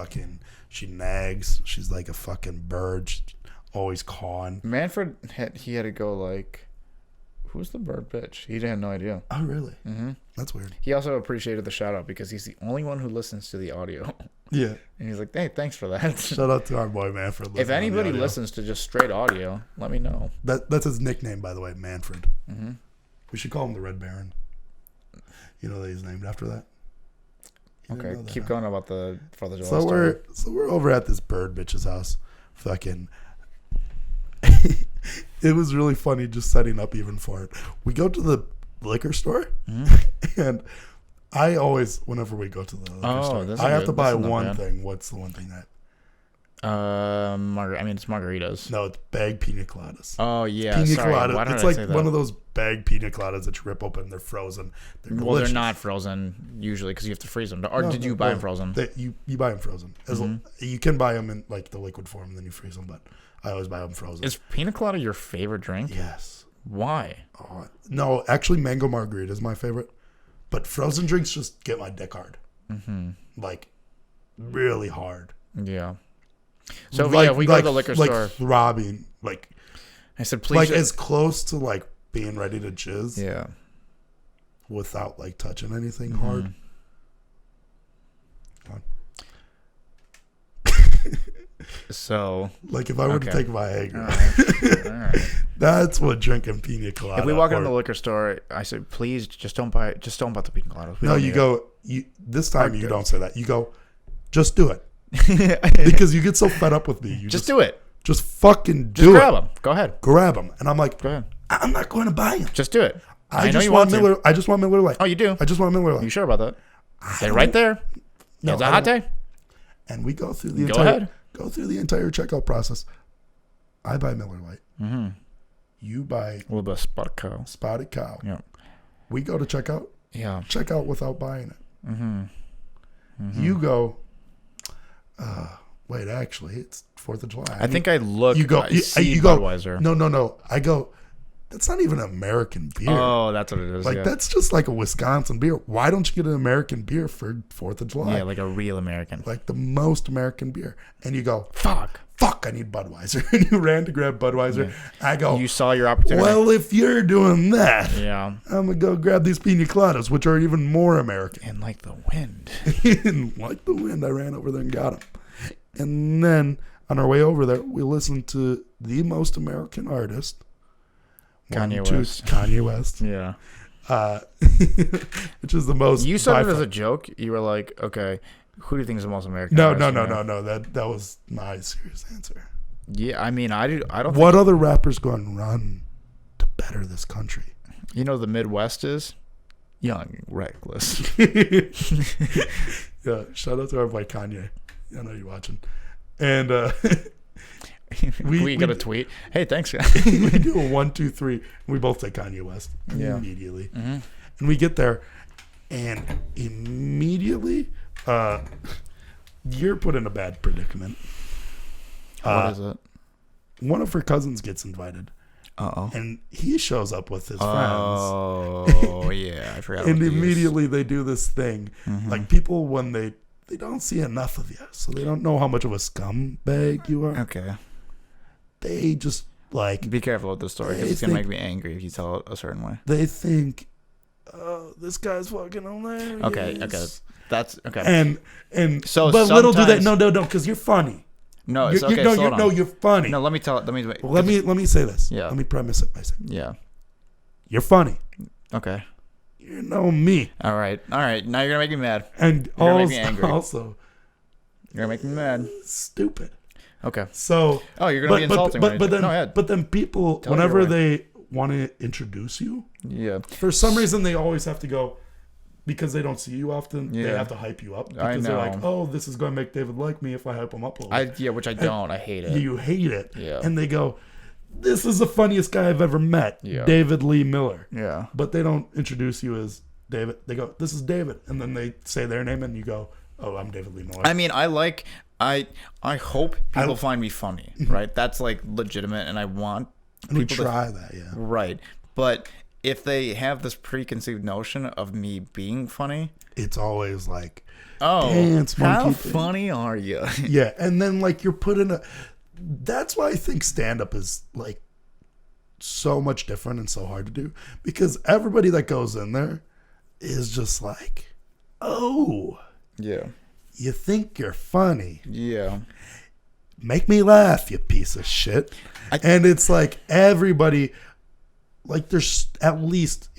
[SPEAKER 1] she nags. She's like a fucking bird. She's always cawing.
[SPEAKER 2] Manfred he had to go like, who's the bird bitch? He had no idea.
[SPEAKER 1] Oh, really? Mm-hmm. That's weird.
[SPEAKER 2] He also appreciated the shout out because he's the only one who listens to the audio.
[SPEAKER 1] Yeah.
[SPEAKER 2] And he's like, hey, thanks for that.
[SPEAKER 1] Shout out to our boy Manfred.
[SPEAKER 2] If anybody listens to just straight audio, let me know.
[SPEAKER 1] That's his nickname, by the way, Manfred. Mm-hmm. We should call him the Red Baron. You know that he's named after that?
[SPEAKER 2] Okay, keep going about the 4th of July story.
[SPEAKER 1] So we're over at this bird bitch's house. Fucking... It was really funny just setting up even for it. We go to the liquor store, and I always, whenever we go to the liquor store, I have to buy one thing. What's the one thing that?
[SPEAKER 2] It's margaritas.
[SPEAKER 1] No, it's bag pina coladas.
[SPEAKER 2] Oh yeah,
[SPEAKER 1] pina colada. It's like one of those bag pina coladas that you rip open. They're frozen.
[SPEAKER 2] They're not frozen usually because you have to freeze them. Or did you buy them frozen?
[SPEAKER 1] You buy them frozen. You can buy them in like the liquid form, and then you freeze them. But I always buy them frozen.
[SPEAKER 2] Is pina colada your favorite drink?
[SPEAKER 1] Yes.
[SPEAKER 2] Why?
[SPEAKER 1] No, actually, mango margarita is my favorite. But frozen drinks just get my dick hard. Mm-hmm. Like, really hard.
[SPEAKER 2] Yeah. So, we go to the liquor store.
[SPEAKER 1] Like, throbbing. Like,
[SPEAKER 2] I said, please.
[SPEAKER 1] Like, as close to, like, being ready to jizz.
[SPEAKER 2] Yeah.
[SPEAKER 1] Without, like, touching anything hard.
[SPEAKER 2] So,
[SPEAKER 1] like, if I were to take Viagra, all right. That's what drinking pina colada.
[SPEAKER 2] If we walk into the liquor store, I said, please, just don't buy the pina colada.
[SPEAKER 1] No, you go. This time you don't say that. You go, just do it, because you get so fed up with me. You
[SPEAKER 2] just do it.
[SPEAKER 1] Just fucking do it.
[SPEAKER 2] Grab them. Go ahead.
[SPEAKER 1] Grab them, and I'm like,
[SPEAKER 2] go ahead.
[SPEAKER 1] I'm not going to buy them.
[SPEAKER 2] Just do it.
[SPEAKER 1] I just want Miller. I just want Miller Lite.
[SPEAKER 2] Oh, you do?
[SPEAKER 1] I just want Miller Lite.
[SPEAKER 2] Are you sure about that? They're right there. No, it's a hot day.
[SPEAKER 1] And we go through the entire checkout process. I buy Miller Lite. Mm-hmm. You buy
[SPEAKER 2] a little bit of Spotted Cow.
[SPEAKER 1] Spotted Cow.
[SPEAKER 2] Yeah.
[SPEAKER 1] We go to checkout.
[SPEAKER 2] Yeah.
[SPEAKER 1] Checkout without buying it.
[SPEAKER 2] Mm-hmm. Mm-hmm.
[SPEAKER 1] You go. wait, actually, it's 4th of July.
[SPEAKER 2] I think I look.
[SPEAKER 1] You go.
[SPEAKER 2] I
[SPEAKER 1] You,
[SPEAKER 2] see
[SPEAKER 1] you go.
[SPEAKER 2] Budweiser.
[SPEAKER 1] No. I go. That's not even an American beer.
[SPEAKER 2] Oh, that's what it is.
[SPEAKER 1] Like that's just like a Wisconsin beer. Why don't you get an American beer for 4th of July?
[SPEAKER 2] Yeah, like a real American.
[SPEAKER 1] Like the most American beer. And you go, fuck, I need Budweiser. And you ran to grab Budweiser. Yeah. I go,
[SPEAKER 2] you saw your opportunity.
[SPEAKER 1] Well, if you're doing that,
[SPEAKER 2] yeah,
[SPEAKER 1] I'm gonna go grab these Pina Coladas, which are even more American.
[SPEAKER 2] And like the wind.
[SPEAKER 1] Like the wind, I ran over there and got them. And then on our way over there, we listened to the most American artist. Kanye West.
[SPEAKER 2] Yeah.
[SPEAKER 1] Which is the most.
[SPEAKER 2] You said it as a joke. You were like, okay, who do you think is the most American?
[SPEAKER 1] No. That was my serious answer.
[SPEAKER 2] Yeah, I mean, I don't.
[SPEAKER 1] What other rappers going to run to better this country?
[SPEAKER 2] You know, the Midwest is young, reckless.
[SPEAKER 1] Yeah, shout out to our boy Kanye. I know you're watching. And
[SPEAKER 2] we got a tweet. Hey, thanks, guys.
[SPEAKER 1] We do a 1, 2, 3. We both say Kanye West immediately. Mm-hmm. And we get there, and immediately, you're put in a bad predicament.
[SPEAKER 2] What is it?
[SPEAKER 1] One of her cousins gets invited.
[SPEAKER 2] Uh-oh.
[SPEAKER 1] And he shows up with his friends.
[SPEAKER 2] Oh, yeah. I forgot.
[SPEAKER 1] And immediately they do this thing. Mm-hmm. Like people, when they don't see enough of you, so they don't know how much of a scumbag you are.
[SPEAKER 2] Okay.
[SPEAKER 1] They just like...
[SPEAKER 2] Be careful with this story, because it's going to make me angry if you tell it a certain way.
[SPEAKER 1] They think, oh, this guy's fucking hilarious.
[SPEAKER 2] Okay. That's... Okay.
[SPEAKER 1] And so but little do they... No, because you're funny.
[SPEAKER 2] No, it's okay.
[SPEAKER 1] You're funny.
[SPEAKER 2] No, let me
[SPEAKER 1] let me say this.
[SPEAKER 2] Yeah.
[SPEAKER 1] Let me premise it by saying.
[SPEAKER 2] Yeah.
[SPEAKER 1] You're funny.
[SPEAKER 2] Okay.
[SPEAKER 1] You know me.
[SPEAKER 2] All right. Now you're gonna make me mad.
[SPEAKER 1] And you're gonna make me angry. Also,
[SPEAKER 2] you're gonna make me mad.
[SPEAKER 1] Stupid.
[SPEAKER 2] Okay.
[SPEAKER 1] So.
[SPEAKER 2] Oh, you're gonna be insulting.
[SPEAKER 1] But then people, whenever they want to introduce you, for some reason they always have to go. Because they don't see you often, they have to hype you up. Because they're like, oh, this is going to make David like me if I hype him up a little.
[SPEAKER 2] Which I don't. I hate it.
[SPEAKER 1] You hate it.
[SPEAKER 2] Yeah.
[SPEAKER 1] And they go, this is the funniest guy I've ever met, David Lee Miller.
[SPEAKER 2] Yeah.
[SPEAKER 1] But they don't introduce you as David. They go, this is David. And then they say their name and you go, oh, I'm David Lee Miller.
[SPEAKER 2] I mean, I hope people find me funny, right? That's like legitimate and I want
[SPEAKER 1] people to try that, yeah.
[SPEAKER 2] Right. But... if they have this preconceived notion of me being funny,
[SPEAKER 1] it's always like,
[SPEAKER 2] oh,
[SPEAKER 1] dance monkey
[SPEAKER 2] how
[SPEAKER 1] thing.
[SPEAKER 2] Funny are you?
[SPEAKER 1] Yeah, and then like you're put in a. That's why I think stand-up is like so much different and so hard to do, because everybody that goes in there is just like, oh,
[SPEAKER 2] yeah,
[SPEAKER 1] you think you're funny,
[SPEAKER 2] yeah,
[SPEAKER 1] make me laugh, you piece of shit, and it's like everybody. Like there's at least,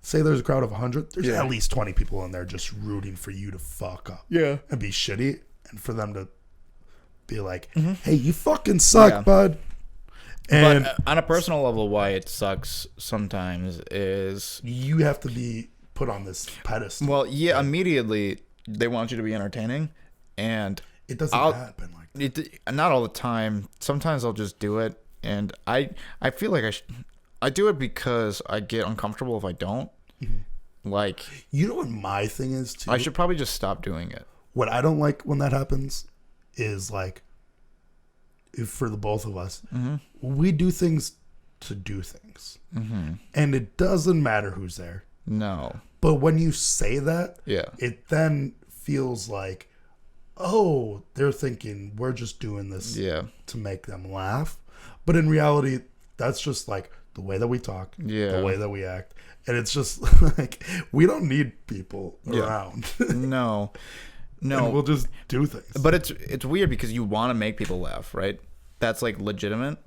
[SPEAKER 1] say there's a crowd of 100, there's at least 20 people in there just rooting for you to fuck up.
[SPEAKER 2] Yeah.
[SPEAKER 1] And be shitty and for them to be like, hey, you fucking suck, bud. And
[SPEAKER 2] but on a personal level, why it sucks sometimes is...
[SPEAKER 1] you have to be put on this pedestal.
[SPEAKER 2] Well, yeah, immediately they want you to be entertaining and...
[SPEAKER 1] it doesn't happen like that.
[SPEAKER 2] Not all the time. Sometimes I'll just do it and I feel like I do it because I get uncomfortable if I don't. Mm-hmm. Like,
[SPEAKER 1] you know what my thing is too?
[SPEAKER 2] I should probably just stop doing it.
[SPEAKER 1] What I don't like when that happens is like, if for the both of us, we do things to do things. Mm-hmm. And it doesn't matter who's there.
[SPEAKER 2] No.
[SPEAKER 1] But when you say that, it then feels like, oh, they're thinking we're just doing this to make them laugh. But in reality, that's just like, the way that we talk, the way that we act. And it's just like, we don't need people around.
[SPEAKER 2] No.
[SPEAKER 1] And we'll just do things.
[SPEAKER 2] But it's weird because you want to make people laugh, right? That's like legitimate.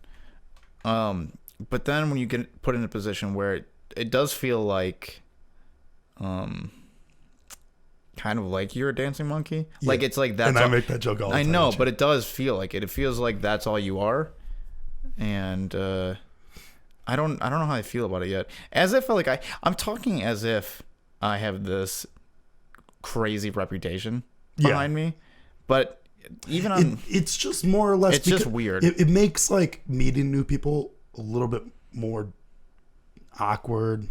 [SPEAKER 2] But then when you get put in a position where it does feel like, kind of like you're a dancing monkey. Yeah. Like it's like that's.
[SPEAKER 1] And I make that joke all the time.
[SPEAKER 2] I know, but it does feel like it. It feels like that's all you are. And, I don't know how I feel about it yet. As if like I'm talking as if I have this crazy reputation behind me, but even on
[SPEAKER 1] it's just more or less
[SPEAKER 2] it's just weird.
[SPEAKER 1] It makes like meeting new people a little bit more awkward,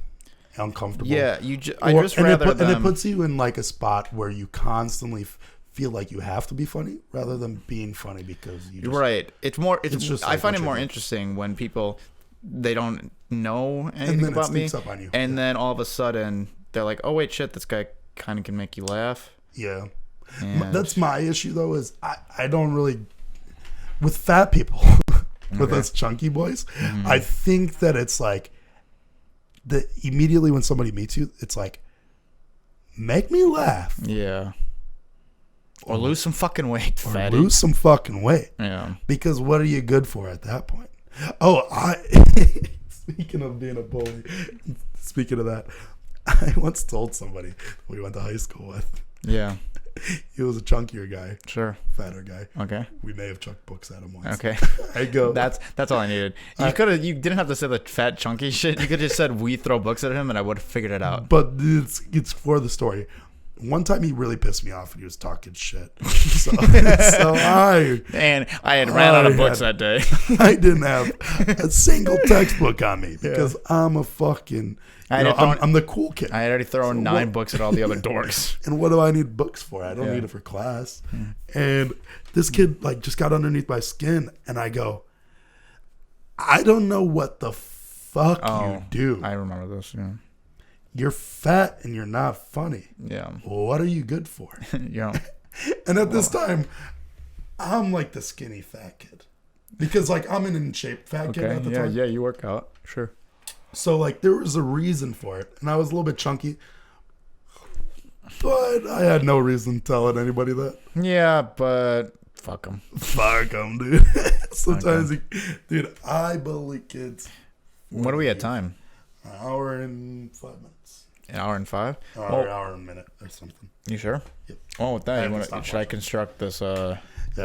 [SPEAKER 1] uncomfortable.
[SPEAKER 2] Yeah, and it puts you
[SPEAKER 1] in like a spot where you constantly feel like you have to be funny rather than being funny because you just,
[SPEAKER 2] right. It's more. It's just. I find it more
[SPEAKER 1] like.
[SPEAKER 2] Interesting when people they don't know anything about me,
[SPEAKER 1] up on you.
[SPEAKER 2] And then all of a sudden they're like, "Oh wait, shit, this guy kind of can make you laugh."
[SPEAKER 1] Yeah, that's my issue though. Is I don't really with fat people with us chunky boys. I think that it's like that immediately when somebody meets you, it's like make me laugh.
[SPEAKER 2] Yeah. Or lose some fucking weight, fatty.
[SPEAKER 1] Lose some fucking weight.
[SPEAKER 2] Yeah.
[SPEAKER 1] Because what are you good for at that point? Oh, speaking of being a bully, speaking of that, I once told somebody we went to high school with.
[SPEAKER 2] Yeah.
[SPEAKER 1] He was a chunkier guy.
[SPEAKER 2] Sure.
[SPEAKER 1] Fatter guy.
[SPEAKER 2] Okay.
[SPEAKER 1] We may have chucked books at him once.
[SPEAKER 2] Okay.
[SPEAKER 1] I go.
[SPEAKER 2] That's all I needed. You didn't have to say the fat chunky shit. You could have just said we throw books at him and I would have figured it out.
[SPEAKER 1] But it's for the story. One time he really pissed me off and he was talking shit. So I
[SPEAKER 2] had ran out of books that day.
[SPEAKER 1] I didn't have a single textbook on me because I'm a fucking I'm the cool kid.
[SPEAKER 2] I had already thrown 9 books at all the other dorks.
[SPEAKER 1] And what do I need books for? I don't need it for class. And this kid like just got underneath my skin and I go, I don't know what the fuck you do.
[SPEAKER 2] I remember this, yeah.
[SPEAKER 1] You're fat and you're not funny.
[SPEAKER 2] Yeah.
[SPEAKER 1] What are you good for?
[SPEAKER 2] Yeah.
[SPEAKER 1] And at this time, I'm like the skinny fat kid. Because like I'm an in shape fat kid at the time.
[SPEAKER 2] Yeah, you work out. Sure.
[SPEAKER 1] So like there was a reason for it. And I was a little bit chunky. But I had no reason telling anybody that.
[SPEAKER 2] Yeah, but fuck them.
[SPEAKER 1] Fuck them, dude. Sometimes, dude, I bully kids.
[SPEAKER 2] What are we at time?
[SPEAKER 1] An hour and 5 minutes.
[SPEAKER 2] An hour and 5?
[SPEAKER 1] Hour and a minute or something.
[SPEAKER 2] You sure?
[SPEAKER 1] Yep.
[SPEAKER 2] Oh, with that, should I construct this?
[SPEAKER 1] Yeah,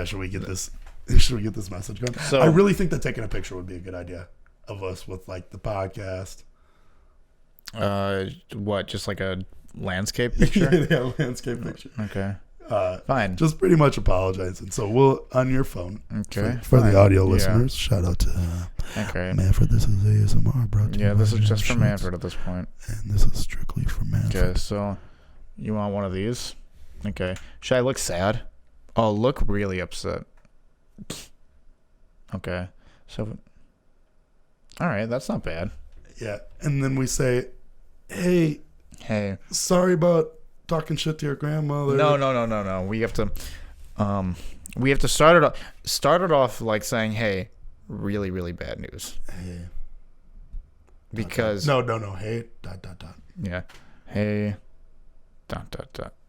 [SPEAKER 1] should we get this? Should we get this message going? So I really think that taking a picture would be a good idea of us with like the podcast.
[SPEAKER 2] What? Just like a landscape picture?
[SPEAKER 1] Yeah, landscape picture.
[SPEAKER 2] Okay. Fine.
[SPEAKER 1] Just pretty much apologizing. So we'll on your phone.
[SPEAKER 2] Okay.
[SPEAKER 1] For the audio listeners, shout out to Manfred. This is ASMR brought to you.
[SPEAKER 2] Yeah, this is just for Manfred at this point.
[SPEAKER 1] And this is strictly for Manfred.
[SPEAKER 2] Okay, so you want one of these? Okay. Should I look sad? Oh, look really upset. Okay. So, all right, that's not bad.
[SPEAKER 1] Yeah, and then we say, hey, sorry about talking shit to your grandmother.
[SPEAKER 2] No. We have to start it off like saying, hey, really, really bad news.
[SPEAKER 1] Hey.
[SPEAKER 2] Because
[SPEAKER 1] no. Hey, ...
[SPEAKER 2] Yeah. Hey, ...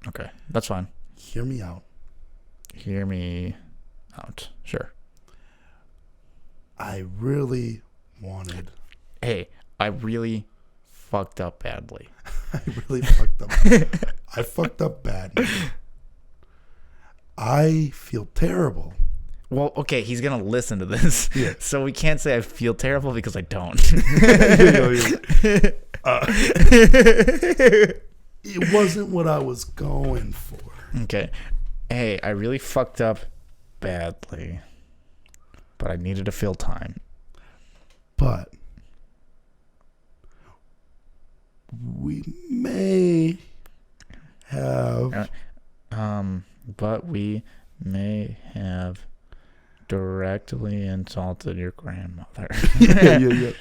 [SPEAKER 2] Okay, that's fine.
[SPEAKER 1] Hear me out.
[SPEAKER 2] Sure.
[SPEAKER 1] I really wanted.
[SPEAKER 2] Hey, I really fucked up badly.
[SPEAKER 1] I really fucked up. I fucked up badly. I feel terrible.
[SPEAKER 2] Well, okay, he's going to listen to this.
[SPEAKER 1] Yeah.
[SPEAKER 2] So we can't say I feel terrible because I don't.
[SPEAKER 1] It wasn't what I was going for.
[SPEAKER 2] Okay. Hey, I really fucked up badly. But I needed to fill time.
[SPEAKER 1] But we may have
[SPEAKER 2] directly insulted your grandmother.
[SPEAKER 1] Yeah.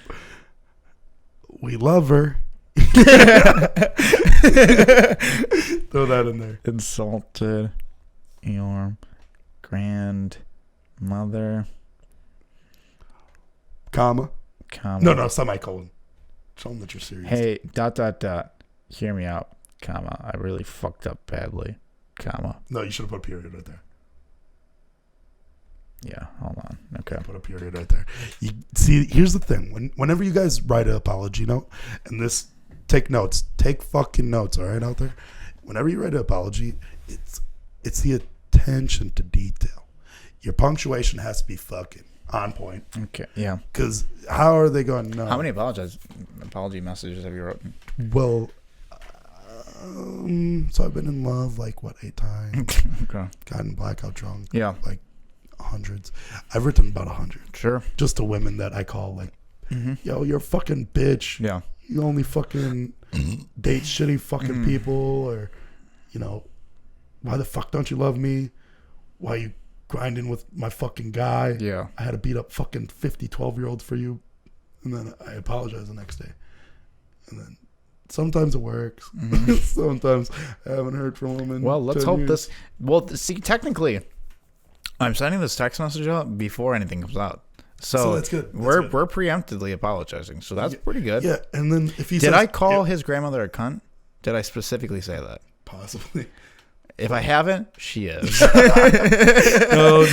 [SPEAKER 1] We love her. Throw that in there.
[SPEAKER 2] Insulted your grandmother.
[SPEAKER 1] Comma. No, semicolon. Show them that you're serious.
[SPEAKER 2] Hey, ... Hear me out, comma. I really fucked up badly, comma.
[SPEAKER 1] No, you should have put a period right there.
[SPEAKER 2] Yeah, hold on. Okay.
[SPEAKER 1] Put a period right there. You see, here's the thing. Whenever you guys write an apology note, and this, take notes. Take fucking notes, all right, out there? Whenever you write an apology, it's the attention to detail. Your punctuation has to be fucking on point.
[SPEAKER 2] Okay, yeah.
[SPEAKER 1] Because how are they going to know?
[SPEAKER 2] How many apology messages have you written?
[SPEAKER 1] Well, so I've been in love 8 times.
[SPEAKER 2] Okay.
[SPEAKER 1] Gotten blackout drunk.
[SPEAKER 2] Yeah.
[SPEAKER 1] Hundreds. I've written about 100.
[SPEAKER 2] Sure.
[SPEAKER 1] Just to women that I call yo, you're a fucking bitch.
[SPEAKER 2] Yeah.
[SPEAKER 1] You only fucking date shitty fucking people, or why the fuck don't you love me? Why you grinding with my fucking guy?
[SPEAKER 2] Yeah.
[SPEAKER 1] I had to beat up fucking 12-year-olds for you. And then I apologize the next day. And then sometimes it works. Mm-hmm. Sometimes I haven't heard from him in
[SPEAKER 2] Well, let's hope
[SPEAKER 1] years.
[SPEAKER 2] this... Well, see, technically, I'm sending this text message out before anything comes out. So
[SPEAKER 1] that's good.
[SPEAKER 2] We're preemptively apologizing. So that's pretty good.
[SPEAKER 1] Yeah, and then if he
[SPEAKER 2] Did I call his grandmother a cunt? Did I specifically say that?
[SPEAKER 1] Possibly.
[SPEAKER 2] If I haven't, she is.
[SPEAKER 1] No.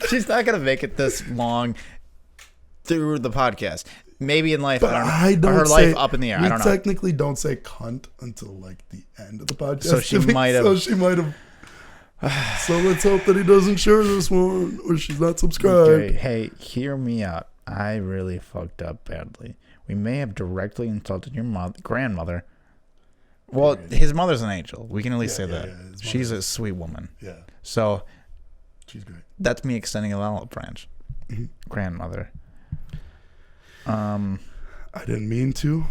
[SPEAKER 2] She's not going to make it this long through the podcast. Maybe in life,
[SPEAKER 1] but
[SPEAKER 2] I don't know. Her life up in the air. I don't know.
[SPEAKER 1] We technically don't say cunt until like the end of the podcast.
[SPEAKER 2] So she might have.
[SPEAKER 1] So let's hope that he doesn't share this one or she's not subscribed.
[SPEAKER 2] Okay, hey, hear me out. I really fucked up badly. We may have directly insulted your grandmother. Well, his mother's an angel. We can at least say that. Yeah, she's a sweet woman.
[SPEAKER 1] Yeah.
[SPEAKER 2] So
[SPEAKER 1] she's great.
[SPEAKER 2] That's me extending a olive branch. Mm-hmm. Grandmother.
[SPEAKER 1] I didn't mean to.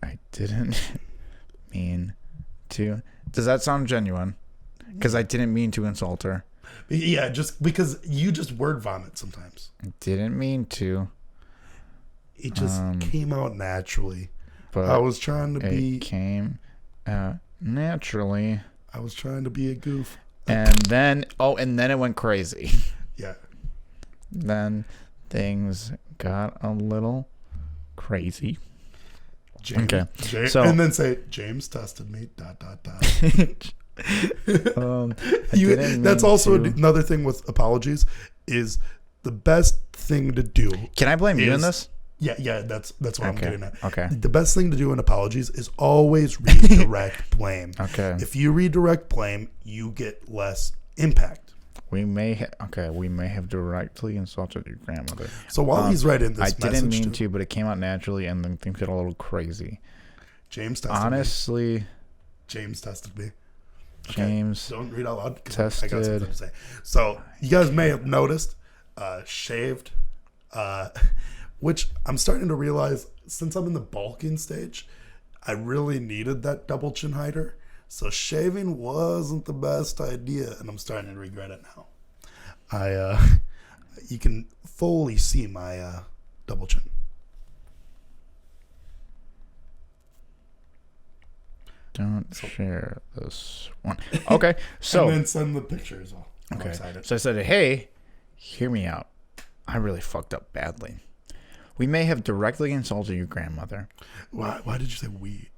[SPEAKER 2] I didn't mean to. Does that sound genuine? Because I didn't mean to insult her.
[SPEAKER 1] Yeah, just because you just word vomit sometimes.
[SPEAKER 2] I didn't mean to.
[SPEAKER 1] It just came out naturally. But I was trying to be.
[SPEAKER 2] It came out naturally.
[SPEAKER 1] I was trying to be a goof.
[SPEAKER 2] And then it went crazy.
[SPEAKER 1] Yeah.
[SPEAKER 2] Then things got a little crazy.
[SPEAKER 1] James,
[SPEAKER 2] okay.
[SPEAKER 1] So, and then say, James tested me, ... That's also another thing with apologies is the best thing to do.
[SPEAKER 2] Can I blame you in this?
[SPEAKER 1] Yeah, that's what I'm getting at.
[SPEAKER 2] Okay.
[SPEAKER 1] The best thing to do in apologies is always redirect blame.
[SPEAKER 2] Okay.
[SPEAKER 1] If you redirect blame, you get less impact.
[SPEAKER 2] We may have directly insulted your grandmother.
[SPEAKER 1] So while he's writing this message,
[SPEAKER 2] I didn't mean to, but it came out naturally, and then things got a little crazy.
[SPEAKER 1] James tested
[SPEAKER 2] me.
[SPEAKER 1] James tested me.
[SPEAKER 2] James,
[SPEAKER 1] don't read out loud.
[SPEAKER 2] Tested.
[SPEAKER 1] I got something to say. So you guys may have noticed, shaved, which I'm starting to realize since I'm in the bulking stage, I really needed that double chin hider. So shaving wasn't the best idea, and I'm starting to regret it now. You can fully see my double chin.
[SPEAKER 2] Don't share this one. Okay, so
[SPEAKER 1] and then send the picture as well.
[SPEAKER 2] Okay, so I said, hey, hear me out. I really fucked up badly. We may have directly insulted your grandmother.
[SPEAKER 1] Why did you say we?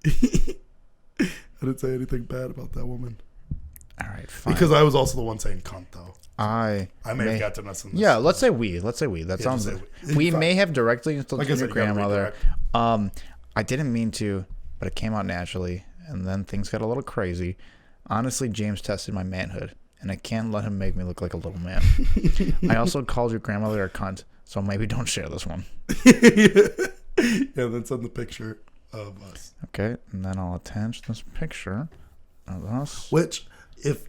[SPEAKER 1] I didn't say anything bad about that woman.
[SPEAKER 2] All right, fine.
[SPEAKER 1] Because I was also the one saying cunt, though.
[SPEAKER 2] I
[SPEAKER 1] may have got to mess in this.
[SPEAKER 2] Yeah, let's say we. That sounds. We may have directly insulted your grandmother. I didn't mean to, but it came out naturally, and then things got a little crazy. Honestly, James tested my manhood, and I can't let him make me look like a little man. I also called your grandmother a cunt, so maybe don't share this one.
[SPEAKER 1] Yeah, then send the picture of us.
[SPEAKER 2] Okay, and then I'll attach this picture of us.
[SPEAKER 1] Which, if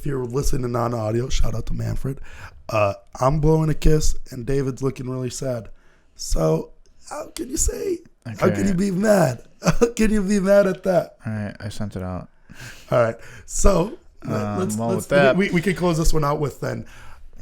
[SPEAKER 1] you're listening on audio, shout out to Manfred. I'm blowing a kiss, and David's looking really sad. So, how can you say? Okay. How can you be mad? How can you be mad at that?
[SPEAKER 2] All right, I sent it out.
[SPEAKER 1] All right, so we can close this one out with then.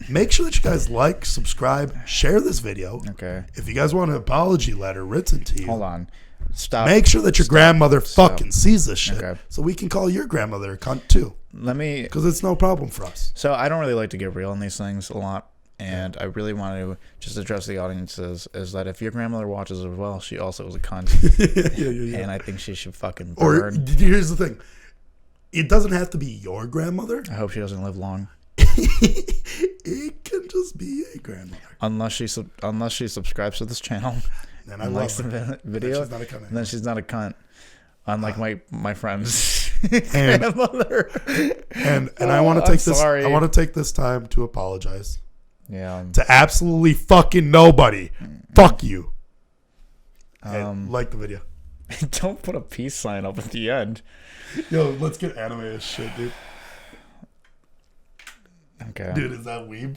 [SPEAKER 1] Make sure that you guys like, subscribe, share this video.
[SPEAKER 2] Okay.
[SPEAKER 1] If you guys want an apology letter written to you,
[SPEAKER 2] hold on. Stop.
[SPEAKER 1] Make sure that your grandmother fucking sees this shit, so we can call your grandmother a cunt too. Because it's no problem for us.
[SPEAKER 2] So I don't really like to get real on these things a lot, and I really want to just address the audiences is that if your grandmother watches as well, she also is a cunt. Yeah. And I think she should fucking burn.
[SPEAKER 1] Or here's the thing: it doesn't have to be your grandmother.
[SPEAKER 2] I hope she doesn't live long.
[SPEAKER 1] It can just be a grandmother.
[SPEAKER 2] Unless she subscribes to this channel.
[SPEAKER 1] And I likes
[SPEAKER 2] the video. Then she's not a cunt. Unlike my friends.
[SPEAKER 1] And grandmother. And I want to take this. Sorry. I want to take this time to apologize.
[SPEAKER 2] Yeah.
[SPEAKER 1] To absolutely fucking nobody. Fuck you. Like the video.
[SPEAKER 2] Don't put a peace sign up at the end.
[SPEAKER 1] Yo, let's get anime as shit, dude.
[SPEAKER 2] Okay.
[SPEAKER 1] Dude, is that weeb?